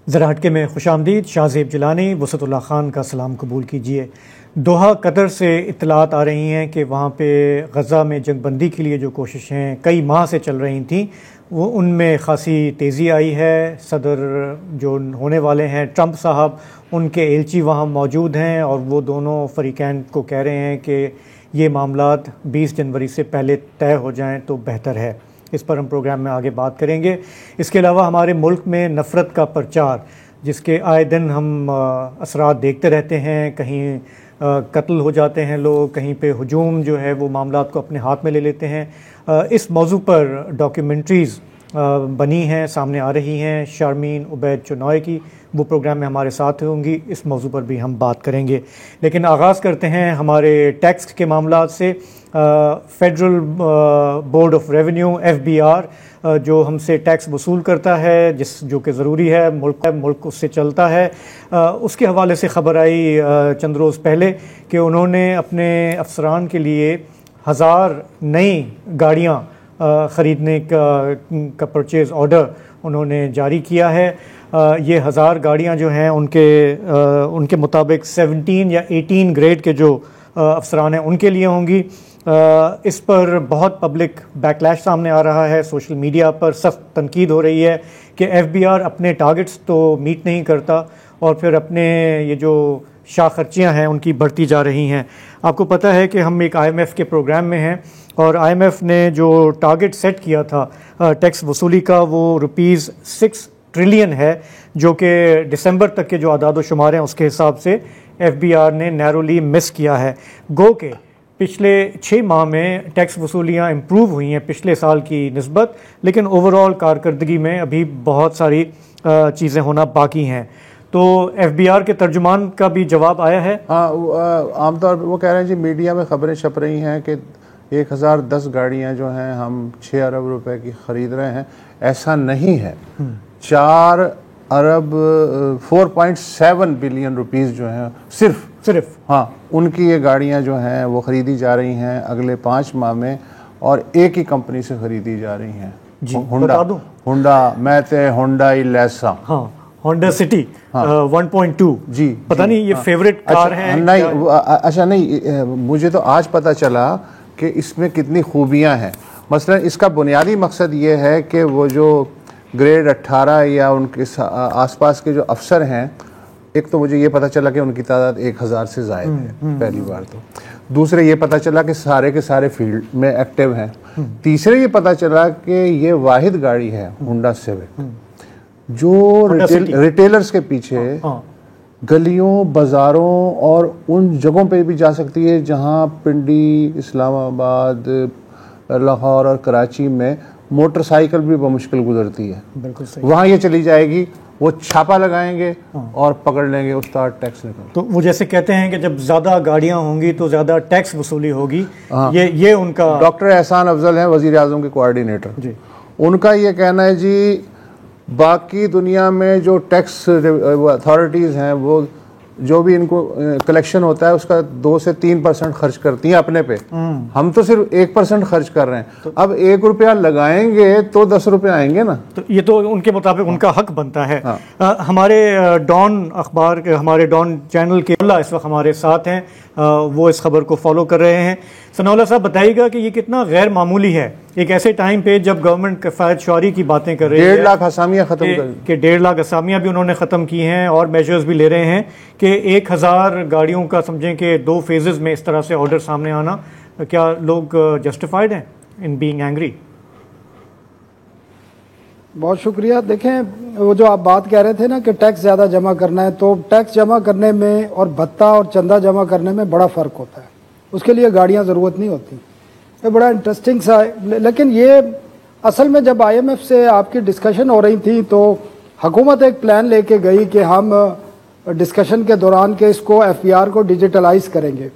ذرا ہٹکے میں خوش آمدید. شاہ زیب جیلانی، وسعت اللہ خان کا سلام قبول کیجیے. دوحہ قطر سے اطلاعات آ رہی ہیں کہ وہاں پہ غزہ میں جنگ بندی کے لیے جو کوششیں کئی ماہ سے چل رہی تھیں وہ ان میں خاصی تیزی آئی ہے. صدر جو ہونے والے ہیں ٹرمپ صاحب، ان کے ایلچی وہاں موجود ہیں اور وہ دونوں فریقین کو کہہ رہے ہیں کہ یہ معاملات 20 جنوری سے پہلے طے ہو جائیں تو بہتر ہے. اس پر ہم پروگرام میں آگے بات کریں گے. اس کے علاوہ ہمارے ملک میں نفرت کا پرچار، جس کے آئے دن ہم اثرات دیکھتے رہتے ہیں. کہیں قتل ہو جاتے ہیں لوگ، کہیں پہ ہجوم جو ہے وہ معاملات کو اپنے ہاتھ میں لے لیتے ہیں. اس موضوع پر ڈاکیومنٹریز بنی ہیں، سامنے آ رہی ہیں شارمین عبید چنوائے کی، وہ پروگرام میں ہمارے ساتھ ہوں گی. اس موضوع پر بھی ہم بات کریں گے. لیکن آغاز کرتے ہیں ہمارے ٹیکس کے معاملات سے. Federal board of revenue FBR جو ہم سے ٹیکس وصول کرتا ہے، جو کہ ضروری ہے، ملک اس سے چلتا ہے، اس کے حوالے سے خبر آئی چند روز پہلے کہ انہوں نے اپنے افسران کے لیے 1000 نئی گاڑیاں خریدنے کا پرچیز آرڈر انہوں نے جاری کیا ہے. یہ 1000 گاڑیاں جو ہیں ان کے مطابق 17 یا 18 گریڈ کے جو افسران ہیں ان کے لیے ہوں گی. اس پر بہت پبلک بیکلیش سامنے آ رہا ہے، سوشل میڈیا پر سخت تنقید ہو رہی ہے کہ FBR اپنے ٹارگٹس تو میٹ نہیں کرتا اور پھر اپنے یہ جو شاہ خرچیاں ہیں ان کی بڑھتی جا رہی ہیں. آپ کو پتہ ہے کہ ہم ایک IMF کے پروگرام میں ہیں اور IMF نے جو ٹارگٹ سیٹ کیا تھا ٹیکس وصولی کا وہ ₹6 ٹریلین ہے، جو کہ دسمبر تک کے جو اعداد و شمار ہیں اس کے حساب سے FBR نے نیرولی مس کیا ہے. گو کہ پچھلے 6 ماہ میں ٹیکس وصولیاں امپروو ہوئی ہیں پچھلے سال کی نسبت، لیکن اوورال کارکردگی میں ابھی بہت ساری چیزیں ہونا باقی ہیں. تو FBR کے ترجمان کا بھی جواب آیا ہے. ہاں، عام طور پہ وہ کہہ رہے ہیں جی، میڈیا میں خبریں چھپ رہی ہیں کہ 1010 گاڑیاں جو ہیں ہم 6 ارب روپے کی خرید رہے ہیں. ایسا نہیں ہے. 4 ارب 4.7 بلین روپیز جو ہیں صرف ہاں ان کی یہ گاڑیاں جو ہیں وہ خریدی جا رہی ہیں اگلے 5 ماہ میں، اور ایک ہی کمپنی سے خریدی جا رہی ہیں. جی بتا دوں، ہونڈا میتے، ہونڈا لیسا، ہاں ہونڈا سٹی 1.2. جی پتہ نہیں یہ فیوریٹ کار ہے. نہیں اچھا، نہیں مجھے تو آج پتہ چلا کہ اس میں کتنی خوبیاں ہیں. مثلا اس کا بنیادی مقصد یہ ہے کہ وہ جو گریڈ 18 یا ان کے آس پاس کے جو افسر ہیں، ایک تو مجھے یہ پتہ چلا کہ ان کی تعداد 1000 سے زائد ہے پہلی بار. تو دوسرے یہ پتہ چلا کہ سارے کے سارے فیلڈ میں ایکٹیو ہیں. تیسرے یہ پتہ چلا کہ یہ واحد گاڑی ہے ہونڈا سیوک جو ریٹیلرز کے پیچھے گلیوں، بازاروں اور ان جگہوں پہ بھی جا سکتی ہے جہاں پنڈی، اسلام آباد، لاہور اور کراچی میں موٹر سائیکل بھی بمشکل گزرتی ہے. بالکل صحیح. وہاں یہ چلی جائے گی، وہ چھاپا لگائیں گے اور پکڑ لیں گے استاد ٹیکس نکل. تو وہ جیسے کہتے ہیں کہ جب زیادہ گاڑیاں ہوں گی تو زیادہ ٹیکس وصولی ہوگی. یہ ان کا ڈاکٹر احسان افضل ہیں، وزیر اعظم کے کوآرڈینیٹر. جی، ان کا یہ کہنا ہے جی باقی دنیا میں جو ٹیکس اتھارٹیز ہیں وہ جو بھی ان کو کلیکشن ہوتا ہے اس کا 2 سے 3% خرچ کرتی ہیں اپنے پہ. ہم تو صرف 1% خرچ کر رہے ہیں. اب 1 روپیہ لگائیں گے تو 10 روپے آئیں گے نا. تو یہ تو ان کے مطابق ان کا حق بنتا ہے. ہمارے ڈان اخبار کے، ہمارے ڈان چینل کے اللہ اس وقت ہمارے ساتھ ہیں، وہ اس خبر کو فالو کر رہے ہیں. ثناء اللہ صاحب بتائیے گا کہ یہ کتنا غیر معمولی ہے ایک ایسے ٹائم پہ جب گورنمنٹ کفایت شعاری کی باتیں کر رہی ہے. 1.5 لاکھ اسامیاں ختم کر کہ 1.5 لاکھ اسامیاں بھی انہوں نے ختم کی ہیں اور میجرز بھی لے رہے ہیں کہ 1000 گاڑیوں کا سمجھیں کہ 2 فیزز میں اس طرح سے آرڈر سامنے آنا. کیا لوگ جسٹیفائڈ ہیں ان بینگ اینگری؟ بہت شکریہ. دیکھیں، وہ جو آپ بات کہہ رہے تھے نا کہ ٹیکس زیادہ جمع کرنا ہے، تو ٹیکس جمع کرنے میں اور بھتہ اور چندہ جمع کرنے میں بڑا فرق ہوتا ہے. اس کے لیے گاڑیاں ضرورت نہیں ہوتی. یہ بڑا انٹرسٹنگ سا ہے. لیکن یہ اصل میں جب IMF سے آپ کی ڈسکشن ہو رہی تھی تو حکومت ایک پلان لے کے گئی کہ ہم ڈسکشن کے دوران کہ اس کو FBR کو ڈیجیٹلائز کریں گے،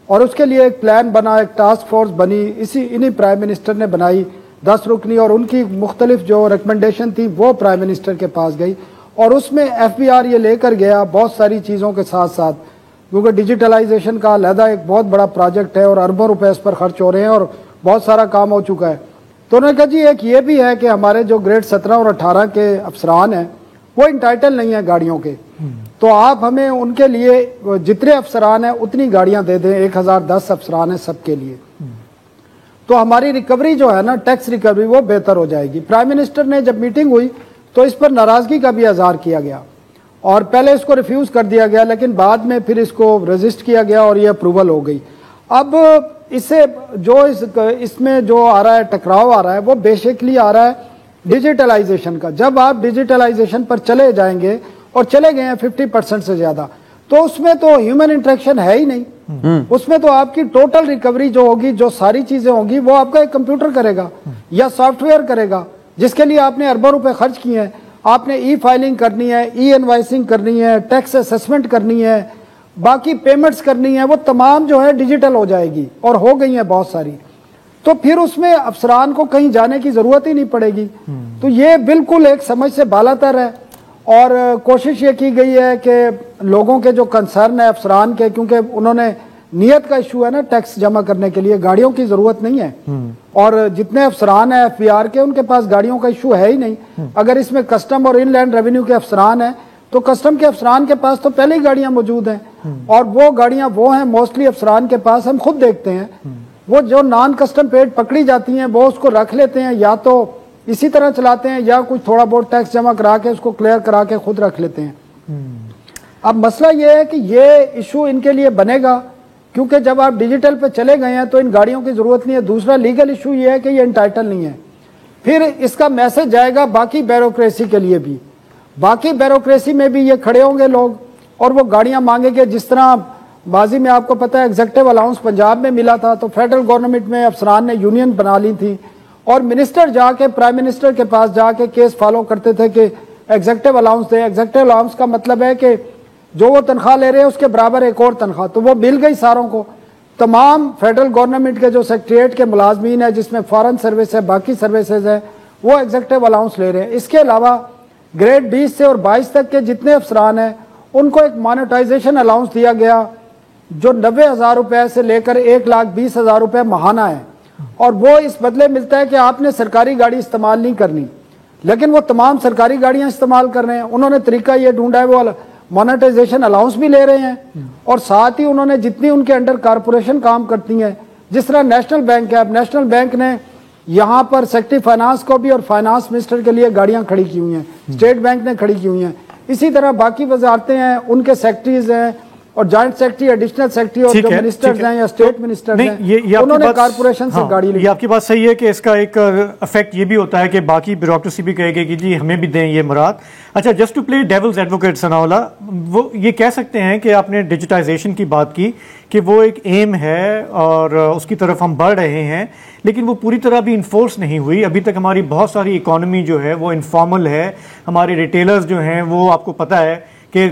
اور اس کے لیے ایک پلان بنا، ایک ٹاسک فورس بنی، انہی پرائم منسٹر نے بنائی 10 رکنی، اور ان کی مختلف جو ریکمنڈیشن تھی وہ پرائم منسٹر کے پاس گئی. اور اس میں FBR یہ لے کر گیا بہت ساری چیزوں کے ساتھ ساتھ، کیونکہ ڈیجیٹلائزیشن کا علیحدہ ایک بہت بڑا پروجیکٹ ہے اور اربوں روپے اس پر خرچ ہو رہے ہیں اور بہت سارا کام ہو چکا ہے. تو انہوں نے کہا جی ایک یہ بھی ہے کہ ہمارے جو گریڈ 17 اور 18 کے افسران ہیں وہ انٹائٹل نہیں ہیں گاڑیوں کے. تو آپ ہمیں ان کے لیے جتنے افسران ہیں اتنی گاڑیاں دے دیں, 1010 افسران ہیں سب کے لیے, تو ہماری ریکوری جو ہے نا, ٹیکس ریکوری, وہ بہتر ہو جائے گی. پرائم منسٹر نے جب میٹنگ ہوئی تو اس پر ناراضگی کا بھی اظہار کیا گیا, اور پہلے اس کو ریفیوز کر دیا گیا, لیکن بعد میں پھر اس کو رجسٹ کیا گیا اور یہ اپروول ہو گئی. اب اس سے جو اس میں جو آ رہا ہے, ٹکراؤ آ رہا ہے, وہ بیسکلی آ رہا ہے ڈیجیٹلائزیشن کا. جب آپ ڈیجیٹلائزیشن پر چلے جائیں گے, اور چلے گئے ہیں 50% سے زیادہ, تو اس میں تو ہیومن انٹریکشن ہے ہی نہیں. اس میں تو آپ کی ٹوٹل ریکوری جو ہوگی, جو ساری چیزیں ہوں گی, وہ آپ کا ایک کمپیوٹر کرے گا یا سافٹ ویئر کرے گا, جس کے لیے آپ نے اربوں روپے خرچ کیے ہیں. آپ نے ای فائلنگ کرنی ہے, ای انوائسنگ کرنی ہے, ٹیکس اسسمنٹ کرنی ہے, باقی پیمنٹس کرنی ہے, وہ تمام جو ہے ڈیجیٹل ہو جائے گی, اور ہو گئی ہیں بہت ساری. تو پھر اس میں افسران کو کہیں جانے کی ضرورت ہی نہیں پڑے گی. تو یہ بالکل ایک سمجھ سے بالاتر ہے, اور کوشش یہ کی گئی ہے کہ لوگوں کے جو کنسرن ہے افسران کے, کیونکہ انہوں نے نیت کا ایشو ہے نا ٹیکس جمع کرنے کے لیے, گاڑیوں کی ضرورت نہیں ہے, اور جتنے افسران ہیں FBR کے, ان کے پاس گاڑیوں کا ایشو ہے ہی نہیں. اگر اس میں کسٹم اور ان لینڈ ریونیو کے افسران ہیں, تو کسٹم کے افسران کے پاس تو پہلے ہی گاڑیاں موجود ہیں, اور وہ گاڑیاں وہ ہیں موسٹلی افسران کے پاس. ہم خود دیکھتے ہیں وہ جو نان کسٹم پیڈ پکڑی جاتی ہیں, وہ اس کو رکھ لیتے ہیں, یا تو اسی طرح چلاتے ہیں, یا کچھ تھوڑا بہت ٹیکس جمع کرا کے اس کو کلیئر کرا کے خود رکھ لیتے ہیں. اب مسئلہ یہ ہے کہ یہ ایشو ان کے لیے بنے گا, کیونکہ جب آپ ڈیجیٹل پہ چلے گئے ہیں تو ان گاڑیوں کی ضرورت نہیں ہے. دوسرا لیگل ایشو یہ ہے کہ یہ انٹائٹل نہیں ہے. پھر اس کا میسج جائے گا باقی بیوروکریسی کے لیے بھی. باقی بیوروکریسی میں بھی یہ کھڑے ہوں گے لوگ, اور وہ گاڑیاں مانگیں گے. جس طرح بازی میں آپ کو پتا ہے ایگزیکٹو الاؤنس پنجاب میں ملا تھا, تو فیڈرل گورنمنٹ میں افسران نے یونین بنا لی تھی, اور منسٹر جا کے پرائم منسٹر کے پاس جا کے کیس فالو کرتے تھے کہ ایگزیکٹو الاؤنس دیں. ایگزیکٹو الاؤنس کا مطلب ہے کہ جو وہ تنخواہ لے رہے ہیں اس کے برابر ایک اور تنخواہ. تو وہ مل گئی ساروں کو. تمام فیڈرل گورنمنٹ کے جو سیکریٹریٹ کے ملازمین ہیں, جس میں فارن سروس ہے, باقی سروسز ہیں, وہ ایگزیکٹو الاؤنس لے رہے ہیں. اس کے علاوہ گریڈ 20 سے اور 22 تک کے جتنے افسران ہیں, ان کو ایک مانیٹائزیشن الاؤنس دیا گیا, جو 90,000 روپے سے لے کر 1,20,000 روپے ماہانہ ہے. اور وہ اس بدلے ملتا ہے کہ آپ نے سرکاری گاڑی استعمال نہیں کرنی, لیکن وہ تمام سرکاری گاڑیاں استعمال کر رہے ہیں. انہوں نے طریقہ یہ ڈھونڈا ہے, وہ مانیٹائزیشن الاؤنس بھی لے رہے ہیں, اور ساتھ ہی انہوں نے جتنی ان کے انڈر کارپوریشن کام کرتی ہیں, جس طرح نیشنل بینک ہے, اب نیشنل بینک نے یہاں پر سیکٹری فائنانس کو بھی اور فائنانس منسٹر کے لیے گاڑیاں کھڑی کی ہوئی ہیں, اسٹیٹ بینک نے کھڑی کی ہوئی ہیں. اسی طرح باقی وزارتیں ہیں, ان کے سیکٹریز ہیں, اور جوائنٹ سیکٹری, ایڈیشنل سیکٹری, اور جو منسٹرز ہیں یا اسٹیٹ منسٹرز ہیں, انہوں نے کارپوریشن سے گاڑی لی. یہ آپ کی بات صحیح ہے کہ اس کا ایک افیکٹ یہ بھی ہوتا ہے کہ باقی بیوروکریسی بھی کہے گی کہ جی ہمیں بھی دیں یہ مراد. اچھا, just to play devil's advocate Sanaullah, وہ یہ کہہ سکتے ہیں کہ آپ نے ڈیجیٹائزیشن کی بات کی کہ وہ ایک ایم ہے اور اس کی طرف ہم بڑھ رہے ہیں, لیکن وہ پوری طرح بھی انفورس نہیں ہوئی. ابھی تک ہماری بہت ساری اکانومی جو ہے وہ انفارمل ہے. ہمارے ریٹیلرز جو ہیں وہ آپ کو پتہ ہے کہ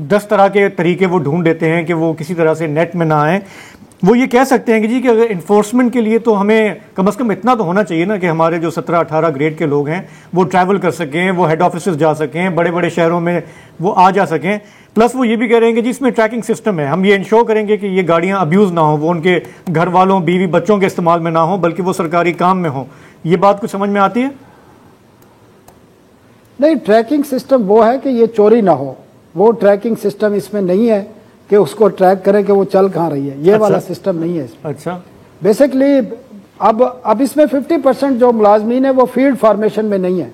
10 طرح کے طریقے وہ ڈھونڈ دیتے ہیں کہ وہ کسی طرح سے نیٹ میں نہ آئیں. وہ یہ کہہ سکتے ہیں کہ جی کہ اگر انفورسمنٹ کے لیے تو ہمیں کم از کم اتنا تو ہونا چاہیے نا کہ ہمارے جو 17-18 گریڈ کے لوگ ہیں وہ ٹریول کر سکیں, وہ ہیڈ آفیسز جا سکیں, بڑے بڑے شہروں میں وہ آ جا سکیں. پلس وہ یہ بھی کہہ رہے ہیں کہ جی اس میں ٹریکنگ سسٹم ہے, ہم یہ انشور کریں گے کہ یہ گاڑیاں ابیوز نہ ہوں, وہ ان کے گھر والوں, بیوی, بچوں کے استعمال میں نہ ہوں, بلکہ وہ سرکاری کام میں ہوں. یہ بات کچھ سمجھ میں آتی ہے؟ نہیں, ٹریکنگ سسٹم وہ ہے کہ یہ چوری نہ ہو. وہ ٹریکنگ سسٹم اس میں نہیں ہے کہ اس کو ٹریک کرے کہ وہ چل کہاں رہی ہے, یہ والا سسٹم نہیں ہے اس میں. اچھا, بیسکلی اب اس میں 50% جو ملازمین ہیں وہ فیلڈ فارمیشن میں نہیں ہے,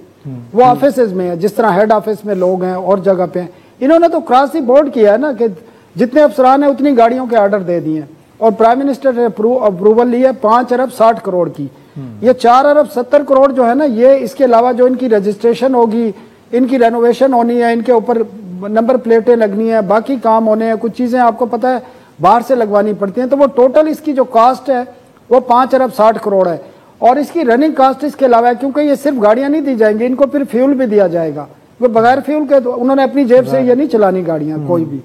وہ آفیسز میں ہے, جس طرح ہیڈ آفس میں لوگ ہیں اور جگہ پہ ہیں. انہوں نے تو کراس دی بورڈ کیا ہے نا کہ جتنے افسران ہیں اتنی گاڑیوں کے آرڈر دے دیے, اور پرائم منسٹر نے اپروول لی ہے 5 ارب 60 کروڑ کی. یہ 4 ارب 70 کروڑ جو ہے نا, یہ اس کے علاوہ جو ان کی رجسٹریشن ہوگی, ان کی رینوویشن ہونی ہے, ان کے اوپر نمبر پلیٹیں لگنی ہیں, باقی کام ہونے ہیں, کچھ چیزیں آپ کو پتہ ہے باہر سے لگوانی پڑتی ہیں. تو وہ ٹوٹل اس کی جو کاسٹ ہے وہ 5 ارب 60 کروڑ ہے, اور اس کی رننگ کاسٹ اس کے علاوہ ہے, کیونکہ یہ صرف گاڑیاں نہیں دی جائیں گی, ان کو پھر فیول بھی دیا جائے گا. وہ بغیر فیول کے انہوں نے اپنی جیب سے یہ نہیں چلانی گاڑیاں کوئی بھی.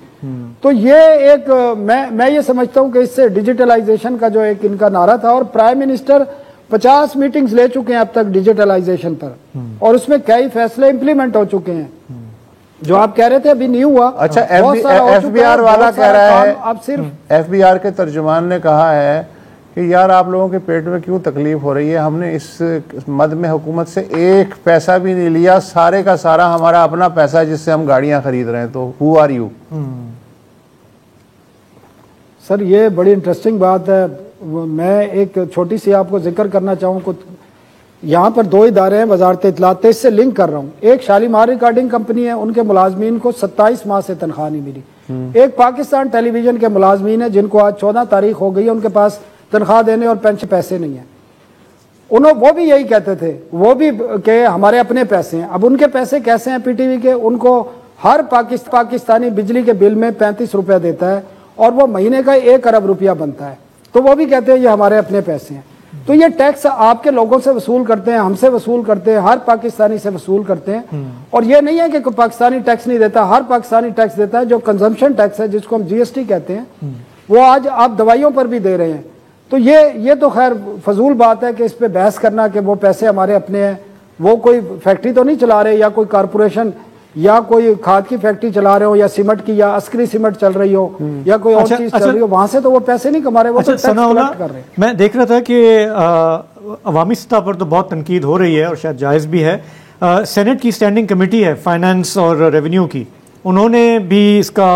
تو یہ ایک میں یہ سمجھتا ہوں کہ اس سے ڈیجیٹلائزیشن کا جو ایک ان کا نعرہ تھا, اور پرائم منسٹر 50 میٹنگز لے چکے ہیں اب تک ڈیجیٹلائزیشن پر, اور اس میں کئی فیصلے امپلیمنٹ ہو چکے ہیں. جو آپ کہہ رہے تھے ابھی نہیں ہوا. اچھا, ایف بی آر والا کہہ رہا ہے, اب صرف ایف بی آر کے ترجمان نے کہا ہے کہ یار آپ لوگوں کے پیٹ میں کیوں تکلیف ہو رہی ہے, ہم نے اس مد میں حکومت سے ایک پیسہ بھی نہیں لیا, سارے کا سارا ہمارا اپنا پیسہ ہے جس سے ہم گاڑیاں خرید رہے ہیں, تو ہو آر یو؟ سر یہ بڑی انٹرسٹنگ بات ہے. میں ایک چھوٹی سی آپ کو ذکر کرنا چاہوں کہ یہاں پر 2 ادارے ہیں وزارت اطلاعات, اس سے لنک کر رہا ہوں. ایک شالیمار ریکارڈنگ کمپنی ہے, ان کے ملازمین کو 27 ماہ سے تنخواہ نہیں ملی. ایک پاکستان ٹیلی ویژن کے ملازمین ہیں جن کو آج 14 تاریخ ہو گئی ہے, ان کے پاس تنخواہ دینے اور پینشن پیسے نہیں ہیں. وہ بھی یہی کہتے تھے, وہ بھی کہ ہمارے اپنے پیسے ہیں. اب ان کے پیسے کیسے ہیں؟ پی ٹی وی کے ان کو ہر پاکستانی بجلی کے بل میں 35 روپے دیتا ہے اور وہ مہینے کا 1 ارب روپیہ بنتا ہے, تو وہ بھی کہتے ہیں یہ ہمارے اپنے پیسے ہیں. تو یہ ٹیکس آپ کے لوگوں سے وصول کرتے ہیں, ہم سے وصول کرتے ہیں, ہر پاکستانی سے وصول کرتے ہیں. اور یہ نہیں ہے کہ کوئی پاکستانی ٹیکس نہیں دیتا, ہر پاکستانی ٹیکس دیتا ہے. جو کنزمپشن ٹیکس ہے جس کو ہم جی ایس ٹی کہتے ہیں, وہ آج آپ دوائیوں پر بھی دے رہے ہیں. تو یہ تو خیر فضول بات ہے کہ اس پہ بحث کرنا کہ وہ پیسے ہمارے اپنے ہیں. وہ کوئی فیکٹری تو نہیں چلا رہے, یا کوئی کارپوریشن یا کوئی کھاد کی فیکٹری چلا رہے ہو, یا سیمنٹ کی یا عسکری سیمنٹ چل رہی ہو, یا کوئی اور چیز چل رہی ہو, وہاں سے تو وہ پیسے نہیں کما رہے, وہ تو ٹیکس کلیکٹ کر رہے ہیں. میں دیکھ رہا تھا کہ عوامی سطح پر تو بہت تنقید ہو رہی ہے اور شاید جائز بھی ہے. سینٹ کی اسٹینڈنگ کمیٹی ہے فائنانس اور ریونیو کی, انہوں نے بھی اس کا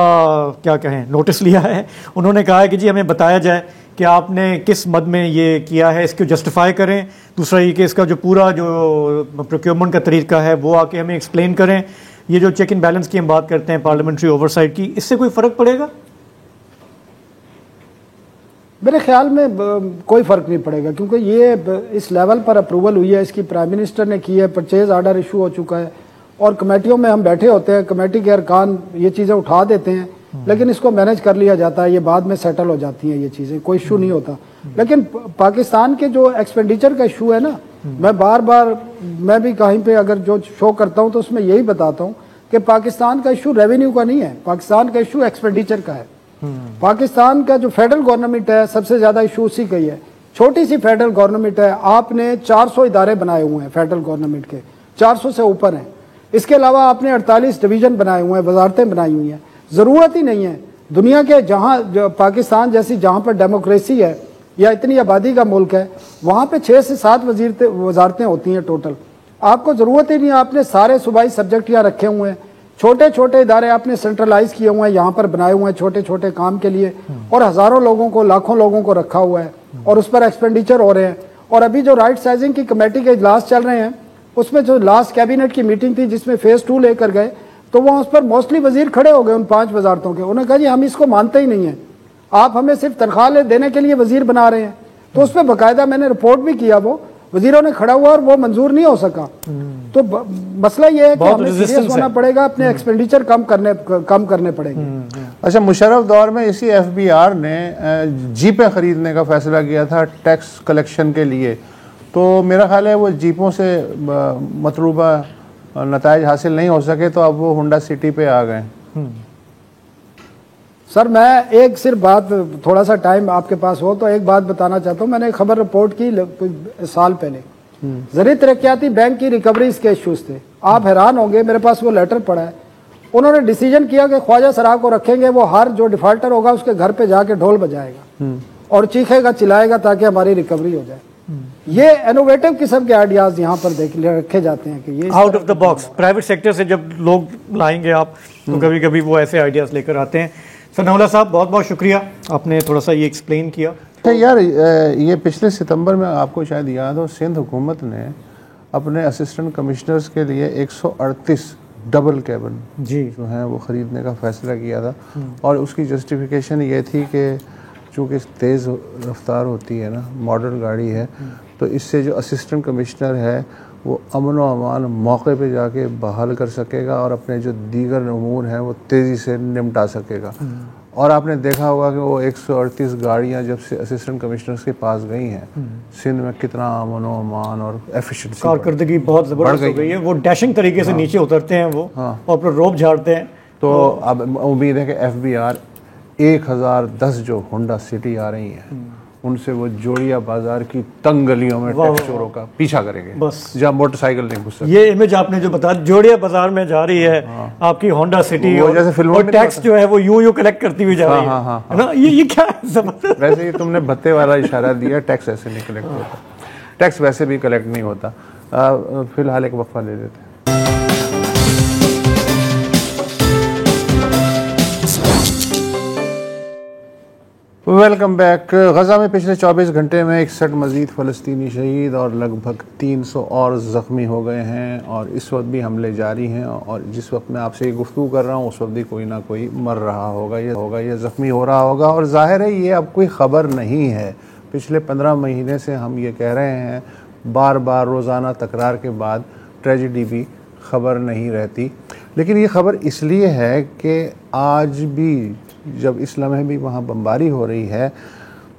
کیا کہیں نوٹس لیا ہے. انہوں نے کہا ہے کہ جی ہمیں بتایا جائے کہ آپ نے کس مد میں یہ کیا ہے, اس کو جسٹیفائی کریں. دوسرا یہ کہ اس کا جو پورا جو پروکیورمنٹ کا طریقہ ہے وہ آ کے ہمیں ایکسپلین کریں. یہ جو چیک اینڈ بیلنس کی ہم بات کرتے ہیں, پارلیمنٹری اوورسائٹ کی, اس سے کوئی فرق پڑے گا؟ میرے خیال میں کوئی فرق نہیں پڑے گا, کیونکہ یہ اس لیول پر اپروول ہوئی ہے, اس کی پرائم منسٹر نے کی ہے, پرچیز آرڈر ایشو ہو چکا ہے, اور کمیٹیوں میں ہم بیٹھے ہوتے ہیں, کمیٹی کے ارکان یہ چیزیں اٹھا دیتے ہیں, لیکن اس کو مینیج کر لیا جاتا ہے, یہ بعد میں سیٹل ہو جاتی ہیں یہ چیزیں, کوئی ایشو نہیں ہوتا. لیکن پاکستان کے جو ایکسپینڈیچر کا ایشو ہے نا, میں بار بار میں بھی کہیں پہ اگر جو شو کرتا ہوں تو اس میں یہی بتاتا ہوں کہ پاکستان کا ایشو ریونیو کا نہیں ہے, پاکستان کا ایشو ایکسپینڈیچر کا ہے. پاکستان کا جو فیڈرل گورنمنٹ ہے سب سے زیادہ ایشو اسی کا ہی ہے. چھوٹی سی فیڈرل گورنمنٹ ہے, آپ نے 400 ادارے بنائے ہوئے ہیں فیڈرل گورنمنٹ کے, 400 سے اوپر ہیں. اس کے علاوہ آپ نے 48 ڈویژن بنائے ہوئے ہیں, وزارتیں بنائی ہوئی ہیں. ضرورت ہی نہیں ہے دنیا کے جہاں پاکستان جیسی جہاں پر ڈیموکریسی ہے یا اتنی آبادی کا ملک ہے, وہاں پہ 6 سے 7 وزارتیں ہوتی ہیں ٹوٹل. آپ کو ضرورت ہی نہیں, آپ نے سارے صوبائی سبجیکٹ یہاں رکھے ہوئے ہیں. چھوٹے چھوٹے ادارے آپ نے سینٹرلائز کیے ہوئے ہیں, یہاں پر بنائے ہوئے ہیں چھوٹے چھوٹے کام کے لیے, اور ہزاروں لوگوں کو, لاکھوں لوگوں کو رکھا ہوا ہے, اور اس پر ایکسپینڈیچر ہو رہے ہیں. اور ابھی جو رائٹ سائزنگ کی کمیٹی کے اجلاس چل رہے ہیں, اس میں جو لاسٹ کیبنٹ کی میٹنگ تھی جس میں فیز 2 لے کر گئے, تو وہ اس پر موسٹلی وزیر کھڑے ہو گئے ان 5 وزارتوں کے. انہوں نے کہا جی ہم اس کو مانتے ہی نہیں ہیں, آپ ہمیں صرف تنخواہ دینے کے لیے وزیر بنا رہے ہیں. تو اس پہ باقاعدہ میں نے رپورٹ بھی کیا, وہ وزیروں نے کھڑا ہوا اور وہ منظور نہیں ہو سکا. تو مسئلہ یہ ہے کہ ہمیں سیریس ہونا پڑے گا, اپنے ایکسپینڈیچر کم کرنے پڑے گے. اچھا, مشرف دور میں اسی ایف بی آر نے جیپیں خریدنے کا فیصلہ کیا تھا ٹیکس کلیکشن کے لیے, تو میرا خیال ہے وہ جیپوں سے مطلوبہ نتائج حاصل نہیں ہو سکے, تو اب وہ ہونڈا سٹی پہ آ گئے. سر میں ایک صرف بات, تھوڑا سا ٹائم آپ کے پاس ہو تو ایک بات بتانا چاہتا ہوں. میں نے خبر رپورٹ کی سال پہلے, زرعی ترقیاتی بینک کی ریکوریز کے ایشوز تھے. آپ حیران ہوں گے, میرے پاس وہ لیٹر پڑا ہے. انہوں نے ڈیسیجن کیا کہ خواجہ سرا کو رکھیں گے, وہ ہر جو ڈیفالٹر ہوگا اس کے گھر پہ جا کے ڈھول بجائے گا اور چیخے گا, چلائے گا, تاکہ ہماری ریکوری ہو جائے. یہ انوویٹو قسم کے آئیڈیاز یہاں پر رکھے جاتے ہیں کہ یہ out of the box. Private sector سے جب لوگ لائیں گے آپ, تو کبھی کبھی وہ ایسے آئیڈیاز لے کر آتے ہیں. ثناء اللہ صاحب بہت بہت شکریہ, آپ نے تھوڑا سا یہ ایکسپلین کیا. یار یہ پچھلے ستمبر میں آپ کو شاید یاد ہو, سندھ حکومت نے اپنے اسسٹنٹ کمشنرز کے لیے 138 ڈبل کیبن جو ہیں وہ خریدنے کا فیصلہ کیا تھا, اور اس کی جسٹیفیکیشن یہ تھی کہ چونکہ تیز رفتار ہوتی ہے نا, ماڈل گاڑی ہے, تو اس سے جو اسسٹنٹ کمشنر ہے وہ امن و امان موقع پہ جا کے بحال کر سکے گا, اور اپنے جو دیگر امور ہیں وہ تیزی سے نمٹا سکے گا. اور آپ نے دیکھا ہوگا کہ وہ 138 گاڑیاں جب سے اسسٹنٹ کمشنرز کے پاس گئی ہیں, سندھ میں کتنا امن و امان اور ایفیشنسی, کارکردگی بہت زبردست ہو گئی ہے. وہ ڈیشنگ طریقے سے نیچے اترتے ہیں وہ, اور پھر روپ جھاڑتے ہیں. تو اب امید ہے کہ ایف بی آر 1010 جو ہونڈا سٹی آ رہی ہیں ان سے وہ جوڑیا بازار کی تنگ گلیوں میں ٹیکس چوروں کا پیچھا کریں گے بس جہاں موٹر سائیکل نہیں گھس سکتے. یہ امیج آپ نے جو بتا جوڑیا بازار میں جا رہی ہے آپ کی ہونڈا سٹی وہ جیسے فلموں اور میں ٹیکس جو ہے وہ یوں کلیکٹ کرتی ہوئی جا رہی ہے نا. یہ کیا ہے زبردست. ویسے ہی تم نے بھتے والا اشارہ دیا, ٹیکس ایسے نہیں کلیکٹ ہوتا, ٹیکس ویسے بھی کلیکٹ نہیں ہوتا. فی الحال ایک وقفہ لے لیتے ہیں. Welcome back. غزہ میں پچھلے 24 گھنٹے میں 61 مزید فلسطینی شہید اور لگ بھگ 300 اور زخمی ہو گئے ہیں, اور اس وقت بھی حملے جاری ہیں, اور جس وقت میں آپ سے یہ گفتگو کر رہا ہوں اس وقت بھی کوئی نہ کوئی مر رہا ہوگا یا زخمی ہو رہا ہوگا. اور ظاہر ہے یہ اب کوئی خبر نہیں ہے. پچھلے 15 مہینے سے ہم یہ کہہ رہے ہیں, بار بار روزانہ تکرار کے بعد ٹریجڈی بھی خبر نہیں رہتی. لیکن یہ خبر اس لیے ہے کہ آج بھی جب اس لمحے بھی وہاں بمباری ہو رہی ہے,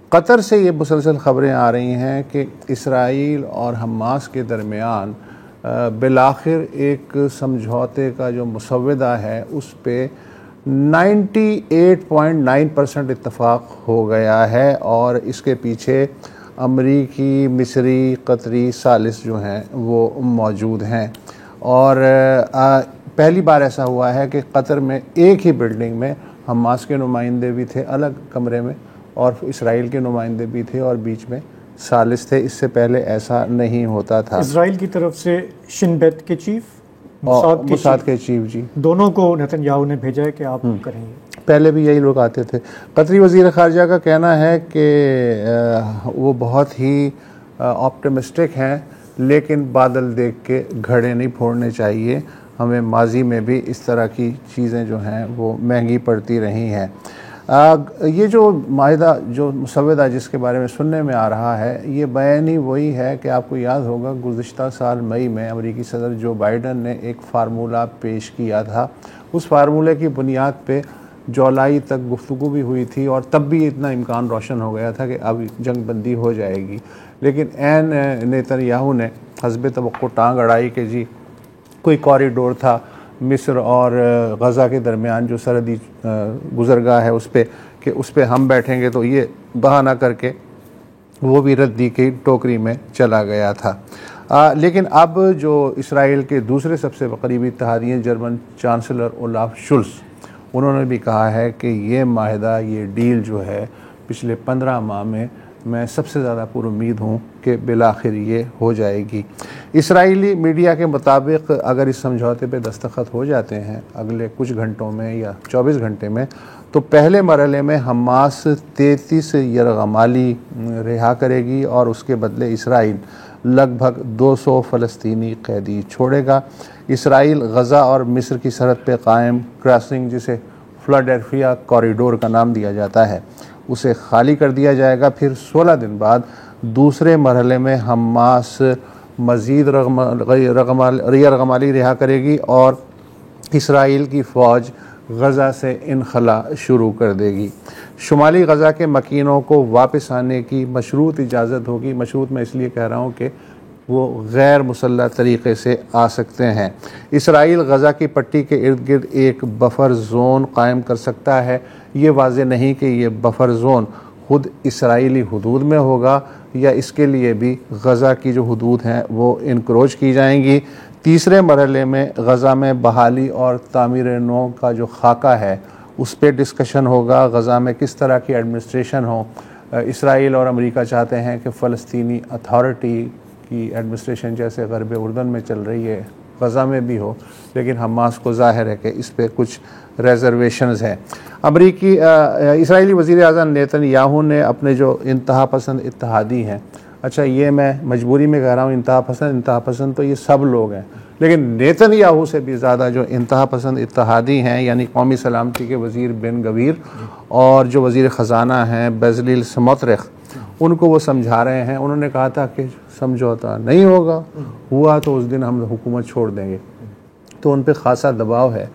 قطر سے یہ مسلسل خبریں آ رہی ہیں کہ اسرائیل اور حماس کے درمیان بالآخر ایک سمجھوتے کا جو مسودہ ہے اس پہ 98.9% اتفاق ہو گیا ہے, اور اس کے پیچھے امریکی, مصری, قطری ثالث جو ہیں وہ موجود ہیں. اور پہلی بار ایسا ہوا ہے کہ قطر میں ایک ہی بلڈنگ میں حماس کے نمائندے بھی تھے الگ کمرے میں, اور اسرائیل کے نمائندے بھی تھے, اور بیچ میں ثالث تھے. اس سے پہلے ایسا نہیں ہوتا تھا. اسرائیل کی طرف سے شن بیت کے چیف, موساد کے چیف, جی, دونوں کو نیتن یاہو نے بھیجا ہے کہ آپ کریں گے. پہلے بھی یہی لوگ آتے تھے. قطری وزیر خارجہ کا کہنا ہے کہ وہ بہت ہی آپٹمسٹک ہیں, لیکن بادل دیکھ کے گھڑے نہیں پھوڑنے چاہیے. ہمیں ماضی میں بھی اس طرح کی چیزیں جو ہیں وہ مہنگی پڑتی رہی ہیں. یہ جو معاہدہ, جو مسودہ جس کے بارے میں سننے میں آ رہا ہے, یہ بیانی وہی ہے کہ آپ کو یاد ہوگا گزشتہ سال مئی میں امریکی صدر جو بائیڈن نے ایک فارمولہ پیش کیا تھا. اس فارمولے کی بنیاد پہ جولائی تک گفتگو بھی ہوئی تھی, اور تب بھی اتنا امکان روشن ہو گیا تھا کہ اب جنگ بندی ہو جائے گی. لیکن نیتن یاہو نے حسب توقع ٹانگ اڑائی کہ جی کوئی کوریڈور تھا مصر اور غزہ کے درمیان جو سرحدی گزرگاہ ہے اس پہ, کہ اس پہ ہم بیٹھیں گے, تو یہ بہانہ کر کے وہ بھی ردی کی ٹوکری میں چلا گیا تھا. لیکن اب جو اسرائیل کے دوسرے سب سے قریبی اتحادی ہیں جرمن چانسلر اولاف شولز, انہوں نے بھی کہا ہے کہ یہ معاہدہ, یہ ڈیل جو ہے پچھلے 15 ماہ میں سب سے زیادہ پر امید ہوں کہ بالآخر یہ ہو جائے گی. اسرائیلی میڈیا کے مطابق اگر اس سمجھوتے پہ دستخط ہو جاتے ہیں اگلے کچھ گھنٹوں میں یا 24 گھنٹے میں, تو پہلے مرحلے میں حماس 33 یرغمالی رہا کرے گی, اور اس کے بدلے اسرائیل لگ بھگ 200 فلسطینی قیدی چھوڑے گا. اسرائیل غزہ اور مصر کی سرحد پہ قائم کراسنگ, جسے فلاڈیلفیا کوریڈور کا نام دیا جاتا ہے, اسے خالی کر دیا جائے گا. پھر 16 دن بعد دوسرے مرحلے میں حماس مزید یرغمالی رہا کرے گی, اور اسرائیل کی فوج غزہ سے انخلا شروع کر دے گی. شمالی غزہ کے مکینوں کو واپس آنے کی مشروط اجازت ہوگی. مشروط میں اس لیے کہہ رہا ہوں کہ وہ غیر مسلح طریقے سے آ سکتے ہیں. اسرائیل غزہ کی پٹی کے ارد گرد ایک بفر زون قائم کر سکتا ہے. یہ واضح نہیں کہ یہ بفر زون خود اسرائیلی حدود میں ہوگا یا اس کے لیے بھی غزہ کی جو حدود ہیں وہ انکروچ کی جائیں گی. تیسرے مرحلے میں غزہ میں بحالی اور تعمیر نو کا جو خاکہ ہے اس پہ ڈسکشن ہوگا. غزہ میں کس طرح کی ایڈمنسٹریشن ہو. اسرائیل اور امریکہ چاہتے ہیں کہ فلسطینی اتھارٹی کی ایڈمنسٹریشن جیسے غرب اردن میں چل رہی ہے غزہ میں بھی ہو, لیکن حماس کو ظاہر ہے کہ اس پہ کچھ ریزرویشنز ہیں. اسرائیلی وزیر اعظم نیتن یاہو نے اپنے جو انتہا پسند اتحادی ہیں, اچھا یہ میں مجبوری میں کہہ رہا ہوں انتہا پسند تو یہ سب لوگ ہیں, لیکن نیتن یاہو سے بھی زیادہ جو انتہا پسند اتحادی ہیں, یعنی قومی سلامتی کے وزیر بن گویر اور جو وزیر خزانہ ہیں بیزلیل سموترخ, ان کو وہ سمجھا رہے ہیں. انہوں نے کہا تھا کہ سمجھوتا نہیں ہوگا, ہوا تو اس دن ہم حکومت چھوڑ دیں گے. تو ان پہ خاصا دباؤ ہے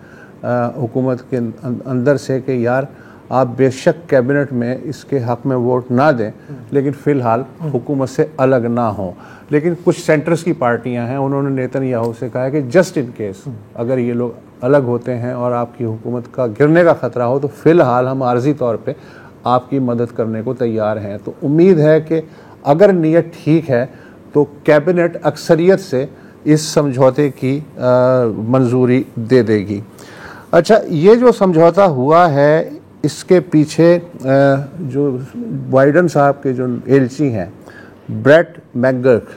حکومت کے اندر سے کہ یار آپ بے شک کیبنٹ میں اس کے حق میں ووٹ نہ دیں, لیکن فی الحال حکومت سے الگ نہ ہوں. لیکن کچھ سینٹرز کی پارٹیاں ہیں, انہوں نے نیتن یاہو سے کہا ہے کہ جسٹ ان کیس اگر یہ لوگ الگ ہوتے ہیں اور آپ کی حکومت کا گرنے کا خطرہ ہو تو فی الحال ہم عارضی طور پہ آپ کی مدد کرنے کو تیار ہیں. تو امید ہے کہ اگر نیت ٹھیک ہے تو کیبنٹ اکثریت سے اس سمجھوتے کی منظوری دے دے گی. اچھا، یہ جو سمجھوتا ہوا ہے اس کے پیچھے جو بائیڈن صاحب کے جو ایلچی ہیں بریٹ میکگرک،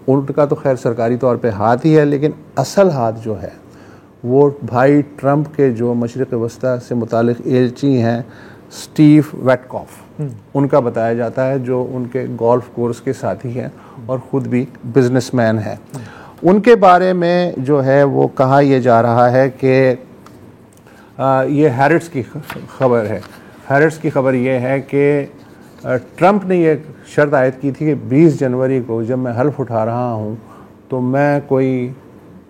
ان کا تو خیر سرکاری طور پہ ہاتھ ہی ہے، لیکن اصل ہاتھ جو ہے وہ بھائی ٹرمپ کے جو مشرق وسطی سے متعلق ایلچی ہیں سٹیو ویٹکاف، ان کا بتایا جاتا ہے، جو ان کے گولف کورس کے ساتھی ہیں اور خود بھی بزنس مین ہیں. ان کے بارے میں جو ہے وہ کہا یہ جا رہا ہے کہ یہ ہیرٹس کی خبر ہے. ہیرٹس کی خبر یہ ہے کہ ٹرمپ نے یہ شرط عائد کی تھی کہ 20 جنوری کو جب میں حلف اٹھا رہا ہوں تو میں کوئی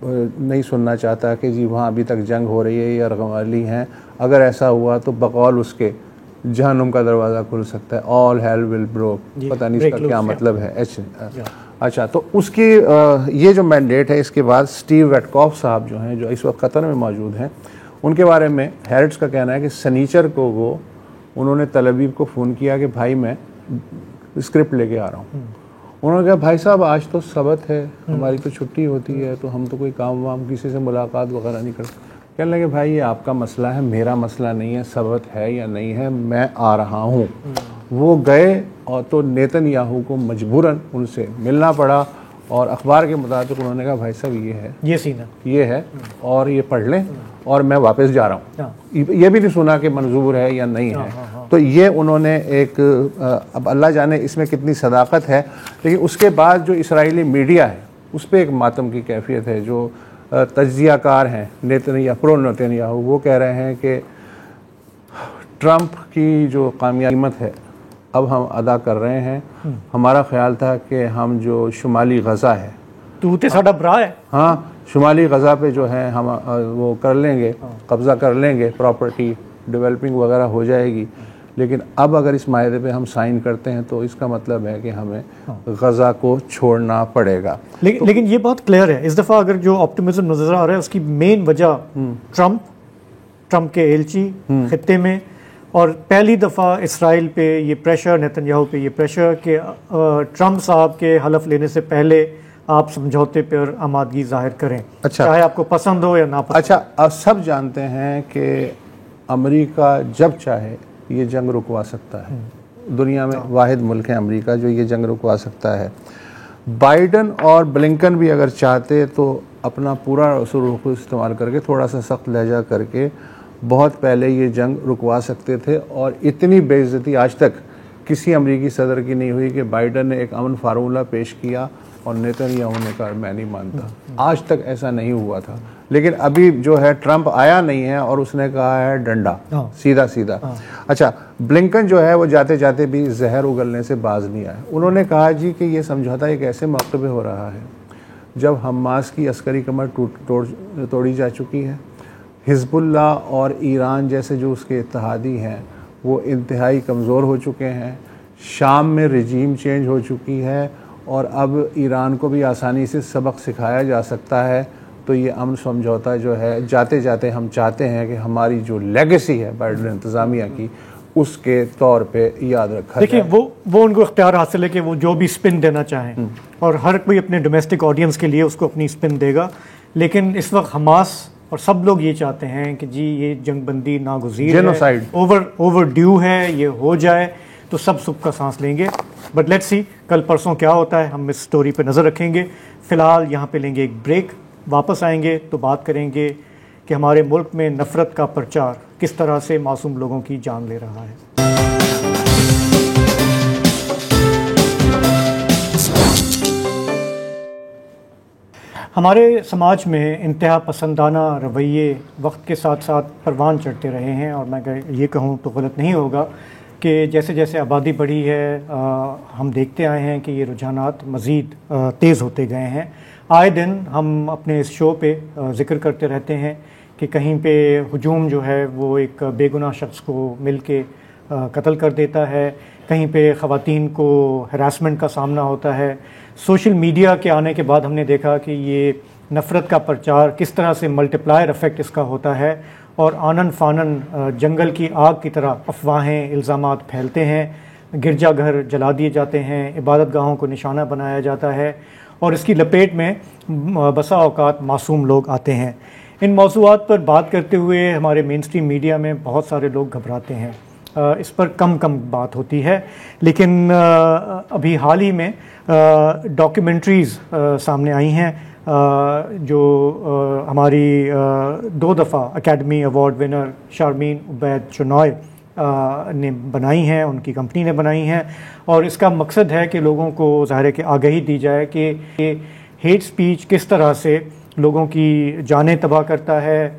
نہیں سننا چاہتا کہ جی وہاں ابھی تک جنگ ہو رہی ہے یا رغوالی ہیں. اگر ایسا ہوا تو بقول اس کے جہنم کا دروازہ کھل سکتا ہے. آل ہیل ول بروک، پتہ نہیں اس کا کیا مطلب ہے. اچھا، تو اس کی یہ جو مینڈیٹ ہے، اس کے بعد سٹیو ویٹکاف صاحب جو ہیں، جو اس وقت قطر میں موجود ہیں، ان کے بارے میں ہیرٹس کا کہنا ہے کہ سنیچر کو انہوں نے تل ابیب کو فون کیا کہ بھائی میں اسکرپٹ لے کے آ رہا ہوں. انہوں نے کہا بھائی صاحب آج تو سبت ہے، ہماری تو چھٹی ہوتی ہے، تو ہم تو کوئی کام وام کسی سے ملاقات وغیرہ نہیں کرتے. کہنے لگے بھائی یہ آپ کا مسئلہ ہے، میرا مسئلہ نہیں ہے، سبت ہے یا نہیں ہے، میں آ رہا ہوں. وہ گئے اور تو نیتن یاہو کو مجبوراً ان سے ملنا پڑا، اور اخبار کے مطابق انہوں نے کہا بھائی صاحب یہ ہے، یہ سینہ یہ ہے اور یہ پڑھ لیں اور میں واپس جا رہا ہوں. یہ بھی نہیں سنا کہ منظور ہے یا نہیں ہے. تو یہ انہوں نے ایک، اب اللہ جانے اس میں کتنی صداقت ہے، لیکن اس کے بعد جو اسرائیلی میڈیا ہے اس پہ ایک ماتم کی کیفیت ہے. جو تجزیہ کار ہیں نیتن یاہو، وہ کہہ رہے ہیں کہ ٹرمپ کی جو قیمت ہے اب ہم ادا کر رہے ہیں. ہمارا خیال تھا کہ ہم جو شمالی غزہ ہے تو تے ساڈا برا ہے، ہاں شمالی غزہ پہ جو ہے ہم وہ کر لیں گے، قبضہ کر لیں گے، پراپرٹی ڈیولپنگ وغیرہ ہو جائے گی. لیکن اب اگر اس معاہدے پہ ہم سائن کرتے ہیں تو اس کا مطلب ہے کہ ہمیں غزہ کو چھوڑنا پڑے گا. لیکن یہ بہت کلیئر ہے اس دفعہ. اگر جو آپٹیمزم نظر آ رہا ہے اس کی مین وجہ ٹرمپ کے ایلچی خطے میں، اور پہلی دفعہ اسرائیل پہ یہ پریشر، نیتن یاہو پہ یہ پریشر کہ ٹرمپ صاحب کے حلف لینے سے پہلے آپ سمجھوتے پر آمادگی ظاہر کریں، چاہے آپ کو پسند ہو یا ناپسند. اچھا، سب جانتے ہیں کہ امریکہ جب چاہے یہ جنگ رکوا سکتا ہے. دنیا میں واحد ملک ہے امریکہ جو یہ جنگ رکوا سکتا ہے. بائیڈن اور بلنکن بھی اگر چاہتے تو اپنا پورا رخ استعمال کر کے، تھوڑا سا سخت لہجہ کر کے بہت پہلے یہ جنگ رکوا سکتے تھے. اور اتنی بے عزتی آج تک کسی امریکی صدر کی نہیں ہوئی کہ بائیڈن نے ایک امن فارمولہ پیش کیا اور نیتن یاہو نے کہا میں نہیں مانتا. آج تک ایسا نہیں ہوا تھا. لیکن ابھی جو ہے ٹرمپ آیا نہیں ہے اور اس نے کہا ہے ڈنڈا سیدھا. اچھا، بلنکن جو ہے وہ جاتے جاتے بھی زہر اگلنے سے باز نہیں آئے. انہوں نے کہا جی کہ یہ سمجھوتا ایک ایسے موقع پہ ہو رہا ہے جب حماس کی عسکری کمر توڑی جا چکی ہے، حزب اللہ اور ایران جیسے جو اس کے اتحادی ہیں وہ انتہائی کمزور ہو چکے ہیں، شام میں رجیم چینج ہو چکی ہے، اور اب ایران کو بھی آسانی سے سبق سکھایا جا سکتا ہے. تو یہ امن سمجھوتا جو ہے جاتے جاتے ہم چاہتے ہیں کہ ہماری جو لیگیسی ہے بائیڈن انتظامیہ کی اس کے طور پہ یاد رکھا جائے. دیکھیں وہ ان کو اختیار حاصل ہے کہ وہ جو بھی سپن دینا چاہیں، اور ہر کوئی اپنے ڈومیسٹک آڈینس کے لیے اس کو اپنی سپن دے گا. لیکن اس وقت حماس اور سب لوگ یہ چاہتے ہیں کہ جی یہ جنگ بندی ناگزیر ہے، اوور ڈیو ہے، یہ ہو جائے تو سب سکھ کا سانس لیں گے. بٹ لیٹس سی کل پرسوں کیا ہوتا ہے، ہم اس سٹوری پہ نظر رکھیں گے. فی الحال یہاں پہ لیں گے ایک بریک، واپس آئیں گے تو بات کریں گے کہ ہمارے ملک میں نفرت کا پرچار کس طرح سے معصوم لوگوں کی جان لے رہا ہے. ہمارے سماج میں انتہا پسندانہ رویے وقت کے ساتھ ساتھ پروان چڑھتے رہے ہیں، اور میں یہ کہوں تو غلط نہیں ہوگا کہ جیسے جیسے آبادی بڑھی ہے ہم دیکھتے آئے ہیں کہ یہ رجحانات مزید تیز ہوتے گئے ہیں. آئے دن ہم اپنے اس شو پہ ذکر کرتے رہتے ہیں کہ کہیں پہ ہجوم جو ہے وہ ایک بے گناہ شخص کو مل کے قتل کر دیتا ہے، کہیں پہ خواتین کو ہراسمنٹ کا سامنا ہوتا ہے. سوشل میڈیا کے آنے کے بعد ہم نے دیکھا کہ یہ نفرت کا پرچار کس طرح سے ملٹی پلائر افیکٹ اس کا ہوتا ہے، اور آنن فانن جنگل کی آگ کی طرح افواہیں الزامات پھیلتے ہیں. گرجا گھر جلا دیے جاتے ہیں, عبادت گاہوں کو نشانہ بنایا جاتا ہے, اور اس کی لپیٹ میں بسا اوقات معصوم لوگ آتے ہیں. ان موضوعات پر بات کرتے ہوئے ہمارے مین اسٹریم میڈیا میں بہت سارے لوگ گھبراتے ہیں. اس پر کم بات ہوتی ہے, لیکن ابھی حال ہی میں ڈاکیومنٹریز سامنے آئی ہیں جو ہماری 2 دفعہ اکیڈمی ایوارڈ ونر شارمین عبید چنوائے نے بنائی ہیں, ان کی کمپنی نے بنائی ہیں, اور اس کا مقصد ہے کہ لوگوں کو ظاہر ہے کہ آگہی دی جائے کہ ہیٹ سپیچ کس طرح سے لوگوں کی جانیں تباہ کرتا ہے.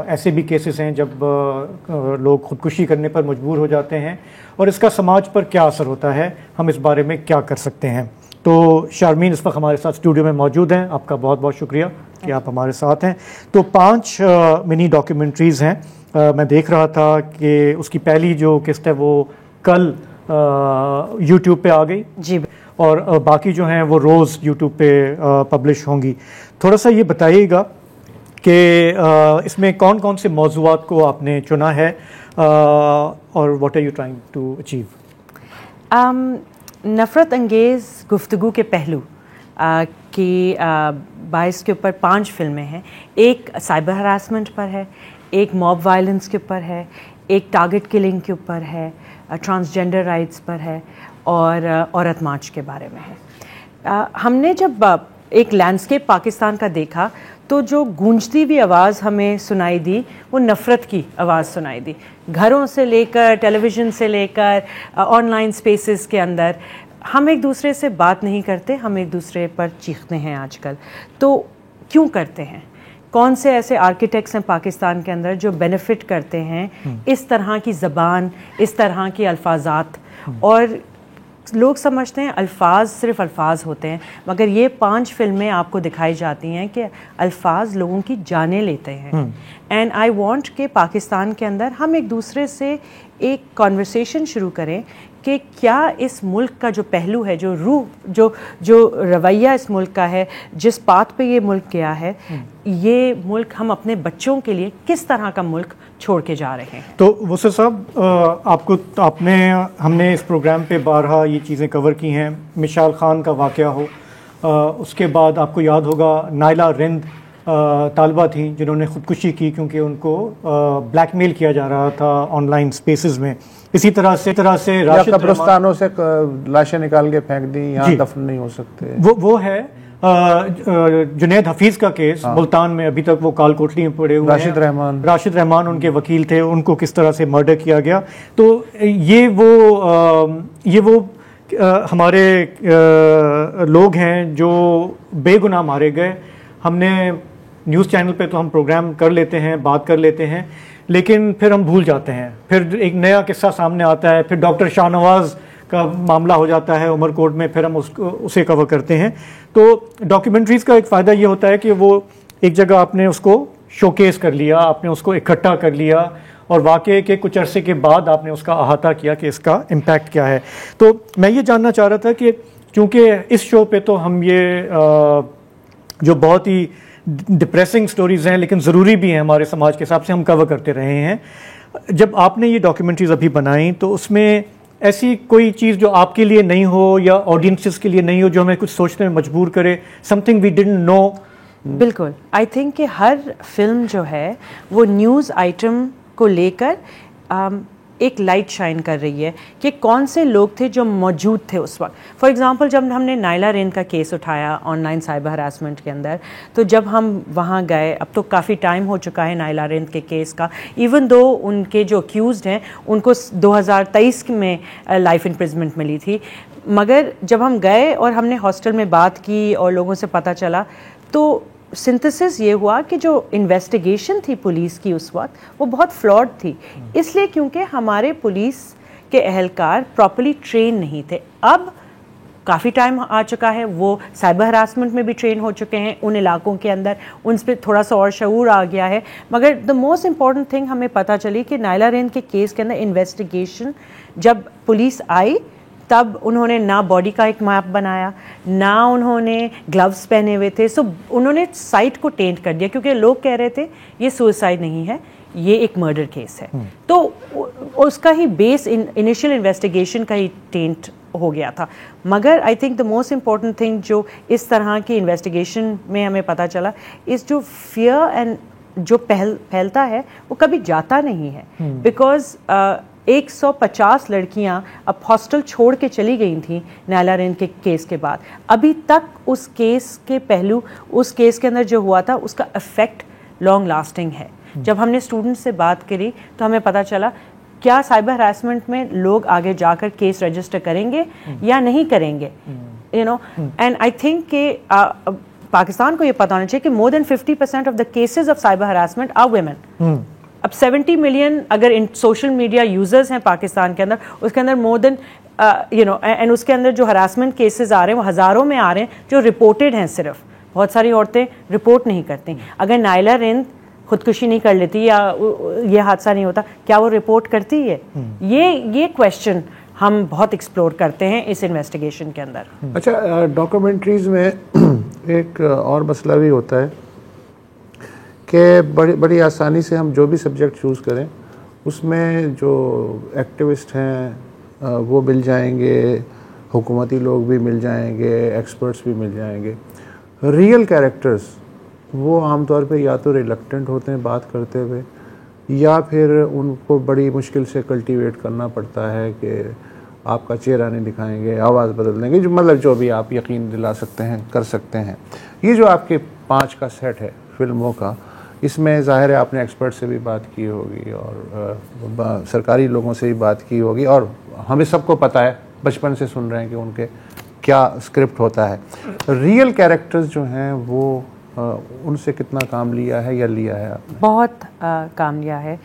ایسے بھی کیسز ہیں جب لوگ خودکشی کرنے پر مجبور ہو جاتے ہیں, اور اس کا سماج پر کیا اثر ہوتا ہے, ہم اس بارے میں کیا کر سکتے ہیں. تو شارمین اس وقت ہمارے ساتھ اسٹوڈیو میں موجود ہیں, آپ کا بہت بہت شکریہ کہ آپ ہمارے ساتھ ہیں. تو 5 منی ڈاکیومنٹریز ہیں. میں دیکھ رہا تھا کہ اس کی پہلی جو قسط ہے وہ کل یوٹیوب پہ آ گئی جی, اور باقی جو ہیں وہ روز یوٹیوب پہ پبلش ہوں گی. تھوڑا سا یہ بتائیے گا کہ اس میں کون کون سے موضوعات کو آپ نے چنا ہے, اور what are you trying to achieve. نفرت انگیز گفتگو کے پہلو کی 22 کے اوپر 5 فلمیں ہیں. ایک سائبر ہراسمنٹ پر ہے, ایک موب وائلنس کے اوپر ہے, ایک ٹارگٹ کلنگ کے اوپر ہے, ٹرانسجینڈر رائٹس پر ہے, اور عورت مارچ کے بارے میں ہے. ہم نے جب ایک لینڈسکیپ پاکستان کا دیکھا تو جو گونجتی ہوئی آواز ہمیں سنائی دی وہ نفرت کی آواز سنائی دی. گھروں سے لے کر ٹیلی ویژن سے لے کر آن لائن اسپیسز کے اندر ہم ایک دوسرے سے بات نہیں کرتے, ہم ایک دوسرے پر چیختے ہیں آج کل. تو کیوں کرتے ہیں؟ کون سے ایسے آرکیٹیکٹس ہیں پاکستان کے اندر جو بینیفٹ کرتے ہیں اس طرح کی زبان, اس طرح کی الفاظات؟ اور لوگ سمجھتے ہیں الفاظ صرف الفاظ ہوتے ہیں, مگر یہ 5 فلمیں آپ کو دکھائی جاتی ہیں کہ الفاظ لوگوں کی جانیں لیتے ہیں. اینڈ آئی وانٹ کہ پاکستان کے اندر ہم ایک دوسرے سے ایک کانورسیشن شروع کریں کہ کیا اس ملک کا جو پہلو ہے, جو روح, جو رویہ اس ملک کا ہے, جس بات پہ یہ ملک گیا ہے, یہ ملک ہم اپنے بچوں کے لیے کس طرح کا ملک چھوڑ کے جا رہے ہیں. تو وسر صاحب ہم نے اس پروگرام پہ بارہا یہ چیزیں کور کی ہیں. مشال خان کا واقعہ ہو, اس کے بعد آپ کو یاد ہوگا نائلہ رند طالبہ تھیں جنہوں نے خودکشی کی کیونکہ ان کو بلیک میل کیا جا رہا تھا آن لائن اسپیسز میں. اسی طرح سے قبرستانوں سے لاشیں نکال کے پھینک دی, یہاں دفن نہیں ہو سکتے. وہ ہے جنید حفیظ کا کیس ملتان میں, ابھی تک وہ کال کوٹلی میں پڑے ہوئے ہیں. راشد رحمان ان کے وکیل تھے, ان کو کس طرح سے مرڈر کیا گیا. تو یہ وہ ہمارے لوگ ہیں جو بے گناہ مارے گئے. ہم نے نیوز چینل پہ تو ہم پروگرام کر لیتے ہیں, بات کر لیتے ہیں, لیکن پھر ہم بھول جاتے ہیں. پھر ایک نیا قصہ سامنے آتا ہے, پھر ڈاکٹر شاہ نواز کا معاملہ ہو جاتا ہے عمر کوٹ میں, پھر ہم اسے کور کرتے ہیں. تو ڈاکیومنٹریز کا ایک فائدہ یہ ہوتا ہے کہ وہ ایک جگہ آپ نے اس کو شوکیس کر لیا, آپ نے اس کو اکٹھا کر لیا, اور واقعے کے کچھ عرصے کے بعد آپ نے اس کا احاطہ کیا کہ اس کا امپیکٹ کیا ہے. تو میں یہ جاننا چاہ رہا تھا کہ چونکہ اس شو پہ تو ہم یہ جو بہت ہی ڈپریسنگ سٹوریز ہیں لیکن ضروری بھی ہیں ہمارے سماج کے حساب سے, ہم کور کرتے رہے ہیں. جب آپ نے یہ ڈاکیومنٹریز ابھی بنائیں تو اس میں ایسی کوئی چیز جو آپ کے لیے نہیں ہو یا آڈینسز کے لیے نہیں ہو جو ہمیں کچھ سوچنے میں مجبور کرے, سم تھنگ وی ڈڈنٹ نو؟ بالکل. آئی تھنک کہ ہر فلم جو ہے وہ نیوز آئٹم کو لے کر ایک لائٹ شائن کر رہی ہے کہ کون سے لوگ تھے جو موجود تھے اس وقت. فار ایگزامپل جب ہم نے نائلہ رند کا کیس اٹھایا آن لائن سائبر ہراسمنٹ کے اندر, تو جب ہم وہاں گئے, اب تو کافی ٹائم ہو چکا ہے نائلہ رند کے کیس کا, ایون دو ان کے جو اکیوزڈ ہیں ان کو 2023 میں لائف امپریزمنٹ ملی تھی, مگر جب ہم گئے اور ہم نے ہاسٹل میں بات کی اور لوگوں سے پتہ چلا تو سنتھسس یہ ہوا کہ جو انویسٹیگیشن تھی پولیس کی اس وقت وہ بہت فلاڈ تھی, اس لیے کیونکہ ہمارے پولیس کے اہلکار پراپرلی ٹرین نہیں تھے. اب کافی ٹائم آ چکا ہے, وہ سائبر ہراسمنٹ میں بھی ٹرین ہو چکے ہیں ان علاقوں کے اندر, ان پہ تھوڑا سا اور شعور آ گیا ہے. مگر دا موسٹ امپورٹنٹ تھنگ ہمیں پتہ چلی کہ نائلہ رند کے کیس کے اندر انویسٹیگیشن جب پولیس آئی تب انہوں نے نہ باڈی کا ایک میپ بنایا, نہ انہوں نے گلوز پہنے ہوئے تھے. سو انہوں نے سائٹ کو ٹینٹ کر دیا کیونکہ لوگ کہہ رہے تھے یہ سوئسائڈ نہیں ہے, یہ ایک مرڈر کیس ہے. تو اس کا ہی بیس انیشیل انویسٹیگیشن کا ہی ٹینٹ ہو گیا تھا. مگر I think the most important thing جو اس طرح کی انویسٹیگیشن میں ہمیں پتہ چلا اس جو فیئر اینڈ جو پھیلتا ہے وہ کبھی جاتا نہیں ہے. بیکاز 150 لڑکیاں اب ہاسٹل چھوڑ کے چلی گئی تھیں نیلا رند کے کیس کے بعد. ابھی تک اس کیس کے پہلو اس کیس کے اندر جو ہوا تھا اس کا افیکٹ لانگ لاسٹنگ ہے. جب ہم نے اسٹوڈنٹ سے بات کری تو ہمیں پتہ چلا کیا سائبر ہراسمنٹ میں لوگ آگے جا کر کیس رجسٹر کریں گے یا نہیں کریں گے. اینڈ آئی تھنک کہ پاکستان کو یہ پتہ ہونا چاہیے کہ more than 50% of the cases of cyber harassment are women. اب 70 ملین اگر سوشل میڈیا یوزرز ہیں پاکستان کے اندر, اس کے اندر مور دین اینڈ اس کے اندر جو ہراسمنٹ کیسز آ رہے ہیں وہ ہزاروں میں آ رہے ہیں جو رپورٹڈ ہیں. صرف بہت ساری عورتیں رپورٹ نہیں کرتی. اگر نائلا رند خودکشی نہیں کر لیتی یا یہ حادثہ نہیں ہوتا, کیا وہ رپورٹ کرتی ہے؟ یہ کویشچن ہم بہت ایکسپلور کرتے ہیں اس انویسٹیگیشن کے اندر. اچھا, ڈاکومنٹریز میں ایک اور مسئلہ بھی ہوتا ہے کہ بڑی آسانی سے ہم جو بھی سبجیکٹ چوز کریں اس میں جو ایکٹیوسٹ ہیں وہ مل جائیں گے, حکومتی لوگ بھی مل جائیں گے, ایکسپرٹس بھی مل جائیں گے. ریئل کیریکٹرز وہ عام طور پہ یا تو ریلکٹنٹ ہوتے ہیں بات کرتے ہوئے, یا پھر ان کو بڑی مشکل سے کلٹیویٹ کرنا پڑتا ہے کہ آپ کا چہرہ نہیں دکھائیں گے, آواز بدل دیں گے, مطلب جو بھی آپ یقین دلا سکتے ہیں کر سکتے ہیں. یہ جو آپ کے 5 کا سیٹ ہے فلموں کا, اس میں ظاہر ہے آپ نے ایکسپرٹ سے بھی بات کی ہوگی اور سرکاری لوگوں سے بھی بات کی ہوگی, اور ہمیں سب کو پتہ ہے, بچپن سے سن رہے ہیں کہ ان کے کیا اسکرپٹ ہوتا ہے. ریئل کیریکٹرز جو ہیں وہ ان سے کتنا کام لیا ہے یا لیا ہے آپ نے؟ بہت کام لیا ہے.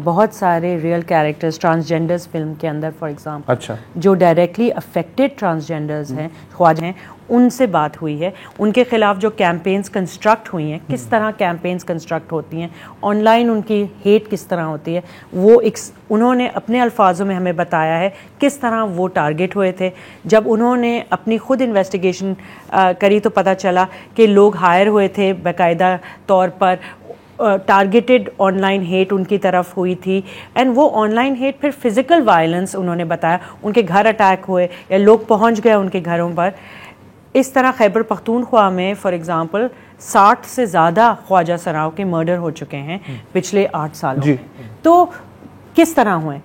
بہت سارے ریئل کیریکٹرز ٹرانسجینڈرز فلم کے اندر فار ایگزامپل, اچھا, جو ڈائریکٹلی افیکٹڈ ٹرانسجینڈرز ہیں, خواجہ ہیں, ان سے بات ہوئی ہے. ان کے خلاف جو کیمپینز کنسٹرکٹ ہوئی ہیں, کس طرح کیمپینز کنسٹرکٹ ہوتی ہیں, آن لائن ان کی ہیٹ کس طرح ہوتی ہے, وہ انہوں نے اپنے الفاظوں میں ہمیں بتایا ہے کس طرح وہ ٹارگٹ ہوئے تھے. جب انہوں نے اپنی خود انویسٹیگیشن کری تو پتہ چلا کہ لوگ ہائر ہوئے تھے باقاعدہ طور پر, ٹارگیٹڈ آن لائن ہیٹ ان کی طرف ہوئی تھی. اینڈ وہ آن لائن ہیٹ پھر فزیکل وائلنس انہوں نے بتایا, ان کے گھر اٹیک ہوئے یا لوگ پہنچ گئے ان کے گھروں پر. اس طرح خیبر پختونخوا میں فار ایگزامپل 60 سے زیادہ خواجہ سراؤ کے مرڈر ہو چکے ہیں پچھلے 8 سالوں میں. تو کس طرح ہوئے,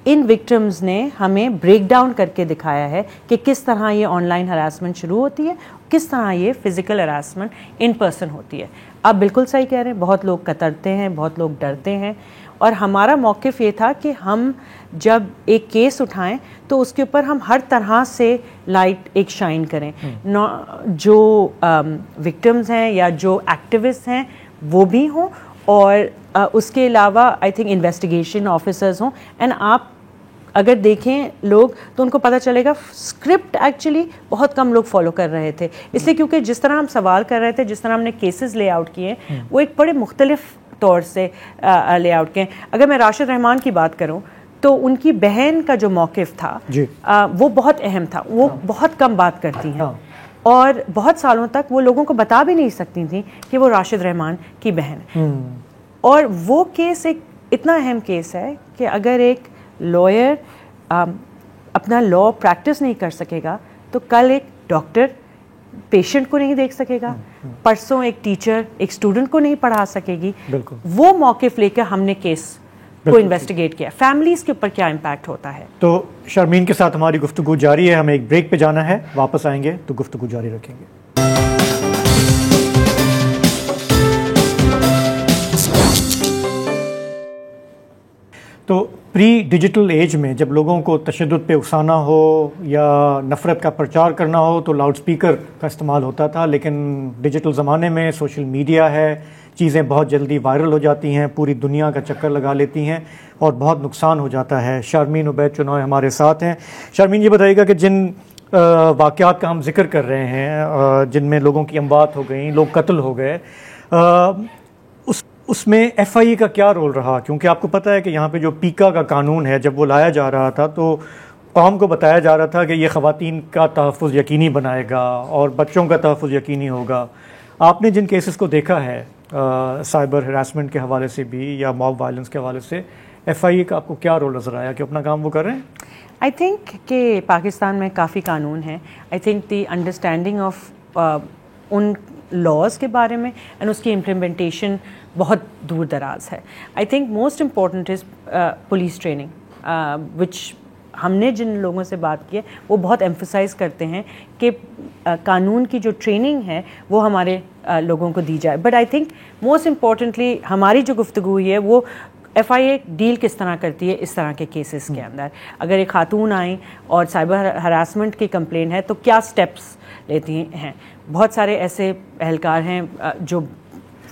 ان وکٹمز نے ہمیں بریک ڈاؤن کر کے دکھایا ہے کہ کس طرح یہ آن لائن ہراسمنٹ شروع ہوتی ہے, کس طرح یہ فزیکل ہراسمنٹ ان پرسن ہوتی ہے. آپ بالکل صحیح کہہ رہے ہیں, بہت لوگ کترتے ہیں, بہت لوگ ڈرتے ہیں, اور ہمارا موقف یہ تھا کہ ہم جب ایک کیس اٹھائیں تو اس کے اوپر ہم ہر طرح سے لائٹ ایک شائن کریں. جو وکٹمز ہیں یا جو ایکٹیوسٹ ہیں وہ بھی ہوں, اور اس کے علاوہ آئی تھنک انویسٹیگیشن آفیسرز ہوں. اینڈ آپ اگر دیکھیں لوگ تو ان کو پتہ چلے گا اسکرپٹ ایکچولی بہت کم لوگ فالو کر رہے تھے, اس لیے کیونکہ جس طرح ہم سوال کر رہے تھے, جس طرح ہم نے کیسز لے آؤٹ کیے وہ ایک بڑے مختلف طور سے لے آؤٹ کیے. اگر میں راشد رحمان کی بات کروں تو ان کی بہن کا جو موقف تھا وہ بہت اہم تھا. وہ بہت کم بات کرتی ہیں اور بہت سالوں تک وہ لوگوں کو بتا بھی نہیں سکتی تھیں کہ وہ راشد رحمان کی بہن ہے. اور وہ کیس ایک اتنا اہم کیس ہے کہ اگر ایک لائر اپنا لا پریکٹس نہیں کر سکے گا تو کل ایک ڈاکٹر پیشنٹ کو نہیں دیکھ سکے گا, پرسوں ایک ٹیچر ایک اسٹوڈنٹ کو نہیں پڑھا سکے گی. وہ موقف لے کے ہم نے کیس کو انویسٹیگیٹ کیا, فیملیز کے اوپر کیا امپیکٹ ہوتا ہے. تو شرمین کے ساتھ ہماری گفتگو جاری ہے, ہمیں ایک بریک پہ جانا ہے, واپس آئیں گے تو گفتگو جاری رکھیں گے. تو پری ڈیجیٹل ایج میں جب لوگوں کو تشدد پہ اکسانا ہو یا نفرت کا پرچار کرنا ہو تو لاؤڈ سپیکر کا استعمال ہوتا تھا, لیکن ڈیجیٹل زمانے میں سوشل میڈیا ہے, چیزیں بہت جلدی وائرل ہو جاتی ہیں, پوری دنیا کا چکر لگا لیتی ہیں اور بہت نقصان ہو جاتا ہے. شارمین عبید چنوائے ہمارے ساتھ ہیں. شارمین, یہ بتائیے گا کہ جن واقعات کا ہم ذکر کر رہے ہیں جن میں لوگوں کی اموات ہو گئیں, لوگ قتل ہو گئے, اس میں ایف آئی اے کا کیا رول رہا؟ کیونکہ آپ کو پتہ ہے کہ یہاں پہ جو پیکا کا قانون ہے جب وہ لایا جا رہا تھا تو قوم کو بتایا جا رہا تھا کہ یہ خواتین کا تحفظ یقینی بنائے گا اور بچوں کا تحفظ یقینی ہوگا. آپ نے جن کیسز کو دیکھا ہے سائبر ہراسمنٹ کے حوالے سے بھی یا موب وائلنس کے حوالے سے FIA کا آپ کو کیا رول نظر آیا کہ اپنا کام وہ کر رہے ہیں؟ آئی تھنک کہ پاکستان میں کافی قانون ہیں. I think the understanding of in laws کے بارے میں اینڈ اس کی امپلیمنٹیشن بہت دور دراز ہے. I think most important is police training which ہم نے جن لوگوں سے بات کی ہے وہ بہت ایمفسائز کرتے ہیں کہ قانون کی جو ٹریننگ ہے وہ ہمارے لوگوں کو دی جائے. But I think most importantly ہماری جو گفتگو ہوئی ہے وہ FIA ڈیل کس طرح کرتی ہے اس طرح کے کیسز کے اندر. اگر ایک خاتون آئیں اور سائبر ہراسمنٹ کی کمپلین ہے تو کیا سٹیپس لیتی ہیں. بہت سارے ایسے اہلکار ہیں جو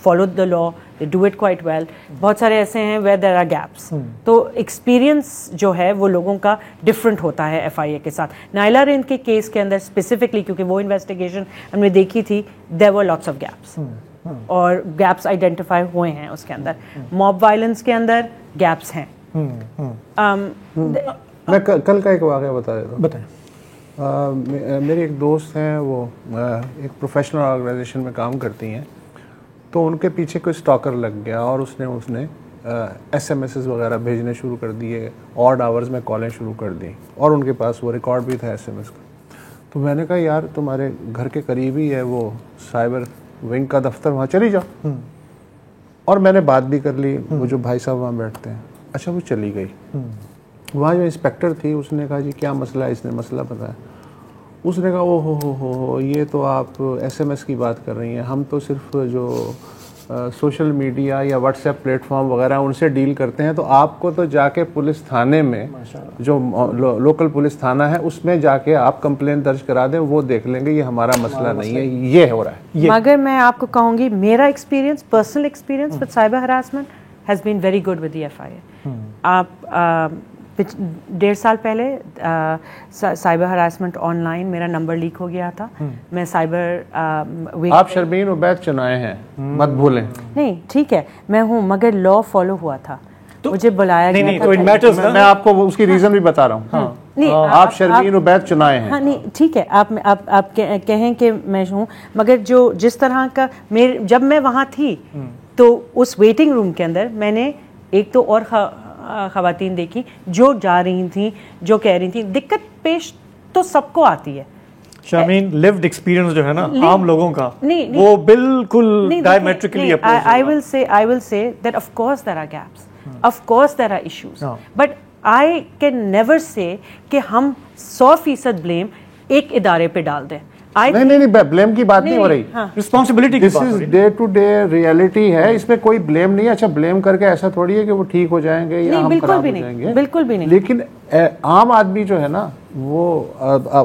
follow the law, they do it quite well. بہت سارے ایسے ہیں ویئر دیر آر گیپس. تو ایکسپیرینس جو ہے وہ لوگوں کا ڈفرینٹ ہوتا ہے FIA کے ساتھ. نائلا رند کے کیس کے اندر اسپیسیفکلی کیونکہ وہ انویسٹیگیشن ہم نے دیکھی تھی, دیر ور لاٹس آف گیپس اور گیپس آئیڈینٹیفائی ہوئے ہیں اس کے اندر. موب وائلنس کے اندر گیپس ہیں. میں کل کا ایک واقعہ بتا دیتا ہوں. بتائیں. میری ایک دوست ہیں, وہ ایک پروفیشنل آرگنائزیشن میں کام کرتی ہیں. تو ان کے پیچھے کوئی اسٹاکر لگ گیا اور اس نے SMS وغیرہ بھیجنے شروع کر دیے, آڈ آورز میں کالیں شروع کر دیں, اور ان کے پاس وہ ریکارڈ بھی تھا SMS کا. تو میں نے کہا یار تمہارے گھر کے قریب ہی ہے وہ سائبر ونگ کا دفتر, وہاں چلی جاؤ. اور میں نے بات بھی کر لی, وہ جو بھائی صاحب وہاں بیٹھتے ہیں. اچھا وہ چلی گئی. وہاں جو انسپیکٹر تھی اس نے کہا جی کیا مسئلہ ہے, اس نے مسئلہ بتایا. اس نے کہا او ہو یہ تو آپ SMS کی بات کر رہی ہیں, ہم تو صرف جو سوشل میڈیا یا واٹس ایپ پلیٹ فارم وغیرہ ان سے ڈیل کرتے ہیں, تو آپ کو تو جا کے پولیس تھانے میں جو لوکل پولیس تھانہ ہے اس میں جا کے آپ کمپلین درج کرا دیں, وہ دیکھ لیں گے, یہ ہمارا مسئلہ نہیں ہے, یہ ہو رہا ہے. مگر میں آپ کو کہوں گی میرا experience, personal experience with cyber harassment has been very good with the FIA. آپ 1.5 سال پہلے سائبر ہراسمنٹ آن لائن میرا نمبر لیک ہو گیا تھا. میں سائبر آپ شرمین عبید چنائے ہیں, مت بھولیں. نہیں ٹھیک ہے میں ہوں, مگر لا فالو ہوا تھا, مجھے بلایا گیا تھا. میں آپ کو اس کی ریزن بھی بتا رہا ہوں. آپ شرمین عبید چنائے ہیں. ہاں نہیں ٹھیک ہے, آپ کہیں کہ میں ہوں, مگر جس طرح کا جب میں وہاں تھی تو اس ویٹنگ روم کے اندر میں نے ایک تو اور خواتین دیکھی جو جا رہی تھیں, جو کہہ رہی تھیں. دقت پیش تو سب کو آتی ہے. شامین لیوڈ ایکسپیرینس جو ہے نا عام لوگوں کا وہ بالکل diametrically I will say that of course there are gaps, of course there are issues, but I can never say کہ ہم 100% blame ایک ادارے پہ ڈال دیں. نہیں بلیم کی بات نہیں ہو رہی, رسپانسبلٹی کی بات ہو رہی ہے. ڈے ٹو ڈے ریئلٹی ہے, اس میں کوئی بلیم نہیں ہے. اچھا بلیم کر کے ایسا تھوڑی ہے کہ وہ ٹھیک ہو جائیں گے یا ہم خراب ہو جائیں گے, بالکل بھی نہیں. لیکن عام آدمی جو ہے نا وہ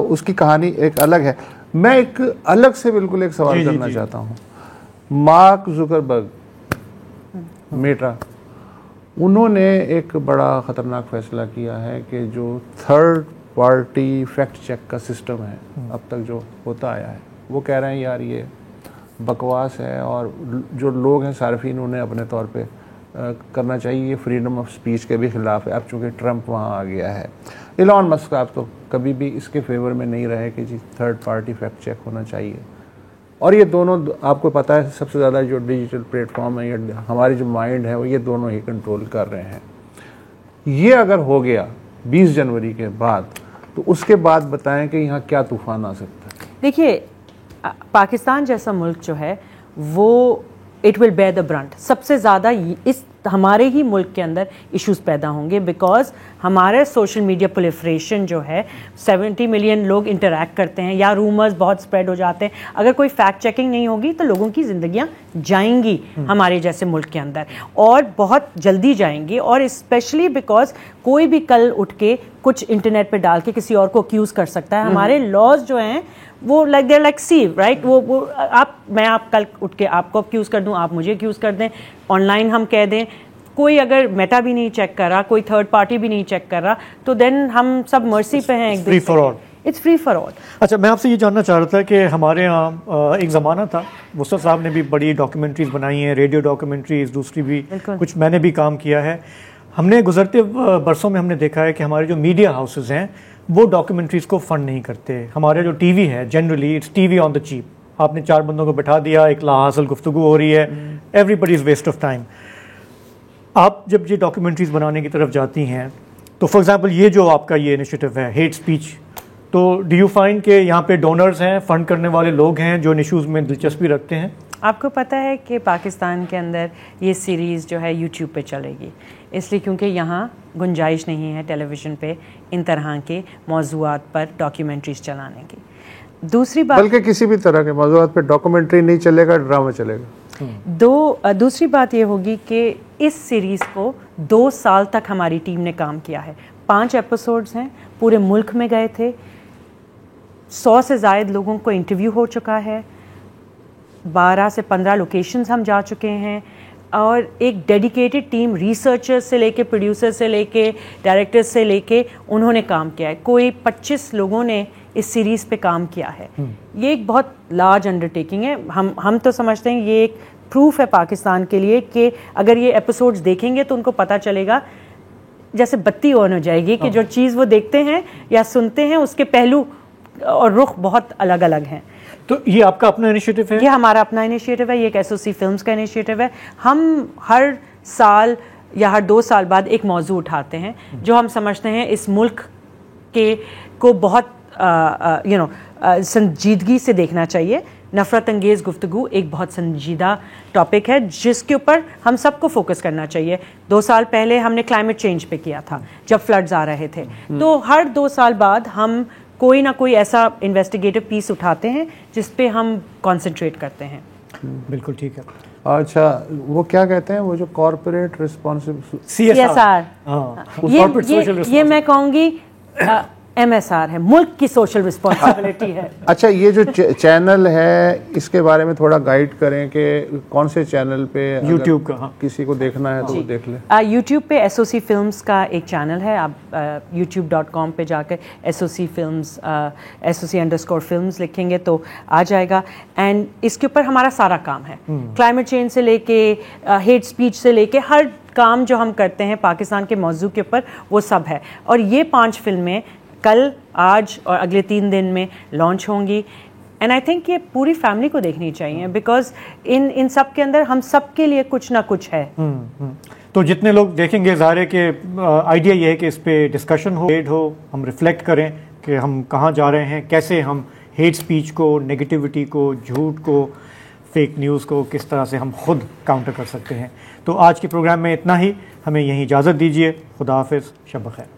اس کی کہانی ایک الگ ہے. میں ایک الگ سے بالکل ایک سوال کرنا چاہتا ہوں. مارک زکربرگ میٹا, انہوں نے ایک بڑا خطرناک فیصلہ کیا ہے کہ جو تھرڈ پارٹی فیکٹ چیک کا سسٹم ہے اب تک جو ہوتا آیا ہے, وہ کہہ رہے ہیں یار یہ بکواس ہے, اور جو لوگ ہیں صارفین انہیں اپنے طور پہ کرنا چاہیے. یہ فریڈم آف سپیچ کے بھی خلاف ہے. اب چونکہ ٹرمپ وہاں آ گیا ہے, ایلان مسک آپ تو کبھی بھی اس کے فیور میں نہیں رہے کہ جی تھرڈ پارٹی فیکٹ چیک ہونا چاہیے. اور یہ دونوں آپ کو پتہ ہے سب سے زیادہ جو ڈیجیٹل پلیٹ فارم ہے یا ہماری جو مائنڈ ہے وہ یہ دونوں ہی کنٹرول کر رہے ہیں. یہ اگر ہو گیا 20 جنوری کے بعد تو اس کے بعد بتائیں کہ یہاں کیا طوفان آ سکتا ہے. دیکھیے پاکستان جیسا ملک جو ہے وہ it will bear the brunt. سب سے زیادہ اس ہمارے ہی ملک کے اندر ایشوز پیدا ہوں گے, بیکاز ہمارے سوشل میڈیا پولیفریشن جو ہے 70 ملین لوگ انٹریکٹ کرتے ہیں یا رومرز بہت اسپریڈ ہو جاتے ہیں. اگر کوئی فیکٹ چیکنگ نہیں ہوگی تو لوگوں کی زندگیاں جائیں گی ہمارے جیسے ملک کے اندر, اور بہت جلدی جائیں گی. اور اسپیشلی بیکاز کوئی بھی کل اٹھ کے کچھ انٹرنیٹ پہ ڈال کے کسی اور کو اکیوز کر سکتا ہے. ہمارے لاز جو ہیں وہ like there like C right, وہ آپ کل اٹھ کے آپ کو اکیوز کر دوں, آپ مجھے اکیوز کر دیں, آن لائن ہم کہہ دیں. کوئی اگر میٹا بھی نہیں چیک کر رہا, کوئی تھرڈ پارٹی بھی نہیں چیک کر رہا, تو دین ہم سب مرسی پہ ہیں. It's free for all. اچھا میں آپ سے یہ جاننا چاہ رہا تھا کہ ہمارے یہاں ایک زمانہ تھا, وسط صاحب نے بھی بڑی ڈاکیومنٹریز بنائی ہیں, ریڈیو ڈاکیومنٹریز, دوسری بھی کچھ میں نے بھی کام کیا ہے. ہم نے گزرتے برسوں میں ہم نے دیکھا ہے کہ ہمارے جو میڈیا ہاؤسز ہیں وہ ڈاکیومنٹریز کو فنڈ نہیں کرتے. ہمارے جو ٹی وی ہے generally it's TV on the cheap. آپ نے 4 بندوں کو بٹھا دیا, ایک لا حاصل گفتگو ہو رہی ہے, everybody's waste of time. آپ جب یہ ڈاکیومنٹریز بنانے کی طرف جاتی ہیں تو فار ایگزامپل یہ جو آپ کا یہ انیشیٹو ہے ہیٹ اسپیچ، تو ڈو یو فائنڈ کہ یہاں پہ ڈونرز ہیں، فنڈ کرنے والے لوگ ہیں جو ان ایشوز میں دلچسپی رکھتے ہیں؟ آپ کو پتہ ہے کہ پاکستان کے اندر یہ سیریز جو ہے یوٹیوب پہ چلے گی، اس لیے کیونکہ یہاں گنجائش نہیں ہے ٹیلی ویژن پہ ان طرح کے موضوعات پر ڈاکیومنٹریز چلانے کی. دوسری بات، بلکہ کسی بھی طرح کے موضوعات پہ ڈاکومنٹری نہیں چلے گا، ڈرامہ چلے گا. دوسری بات یہ ہوگی کہ اس سیریز کو 2 سال تک ہماری ٹیم نے کام کیا ہے. 5 ایپیسوڈز ہیں، پورے ملک میں گئے تھے، 100 سے زائد لوگوں کو انٹرویو ہو چکا ہے، 12 سے 15 لوکیشنز ہم جا چکے ہیں، اور ایک ڈیڈیکیٹڈ ٹیم ریسرچر سے لے کے پروڈیوسر سے لے کے ڈائریکٹر سے لے کے انہوں نے کام کیا ہے. کوئی 25 لوگوں نے اس سیریز پہ کام کیا ہے. یہ ایک بہت لارج انڈرٹیکنگ ہے. ہم تو سمجھتے ہیں یہ ایک پروف ہے پاکستان کے لیے کہ اگر یہ ایپیسوڈز دیکھیں گے تو ان کو پتہ چلے گا، جیسے بتی آن ہو جائے گی کہ جو چیز وہ دیکھتے ہیں یا سنتے ہیں اس کے پہلو اور رخ بہت الگ الگ ہیں. تو یہ آپ کا اپنا انیشیٹو ہے؟ یہ ہمارا اپنا انیشیٹو ہے، یہ ایک ایسوسی فلمز کا انیشیٹو ہے. ہم ہر سال یا ہر 2 سال بعد ایک موضوع اٹھاتے ہیں جو ہم سمجھتے ہیں اس ملک کے کو بہت سنجیدگی سے دیکھنا چاہیے. نفرت انگیز گفتگو ایک بہت سنجیدہ ٹاپک ہے جس کے اوپر ہم سب کو فوکس کرنا چاہیے. 2 سال پہلے ہم نے کلائمیٹ چینج پہ کیا تھا جب فلڈز آ رہے تھے. تو ہر 2 سال بعد ہم کوئی نہ کوئی ایسا انویسٹیگیٹو پیس اٹھاتے ہیں جس پہ ہم کانسنٹریٹ کرتے ہیں. بالکل ٹھیک ہے. اچھا، وہ کیا کہتے ہیں وہ جو کارپوریٹ ریسپانسبل CSR، یہ میں کہوں گی MSR ہے، ملک کی سوشل رسپانسبلٹی ہے. اچھا، یہ جو چینل ہے اس کے بارے میں تھوڑا گائیڈ کریں کہ کون سے چینل پہ یوٹیوب کا کسی کو دیکھنا ہے تو وہ دیکھ لیں. یوٹیوب پہ ایسوسی فلمز کا ایک چینل ہے، آپ youtube.com پہ جا کر ایسوسی فلمز SOC_films لکھیں گے تو آ جائے گا. اینڈ اس کے اوپر ہمارا سارا کام ہے، کلائمیٹ چینج سے لے کے ہیٹ اسپیچ سے لے کے ہر کام جو ہم کرتے ہیں پاکستان کے موضوع کے اوپر وہ سب ہے. اور یہ 5 فلمیں کل، آج اور اگلے 3 دن میں لانچ ہوں گی. اینڈ آئی تھنک یہ پوری فیملی کو دیکھنی چاہیے بیکاز ان سب کے اندر ہم سب کے لیے کچھ نہ کچھ ہے. تو جتنے لوگ دیکھیں گے ظاہر ہے کہ آئیڈیا یہ ہے کہ اس پہ ڈسکشن ہو، ہم ریفلیکٹ کریں کہ ہم کہاں جا رہے ہیں، کیسے ہم ہیٹ اسپیچ کو، نیگیٹیوٹی کو، جھوٹ کو، فیک نیوز کو کس طرح سے ہم خود کاؤنٹر کر سکتے ہیں. تو آج کے پروگرام میں اتنا ہی، ہمیں یہیں اجازت دیجیے. خدا حافظ، شب بخیر.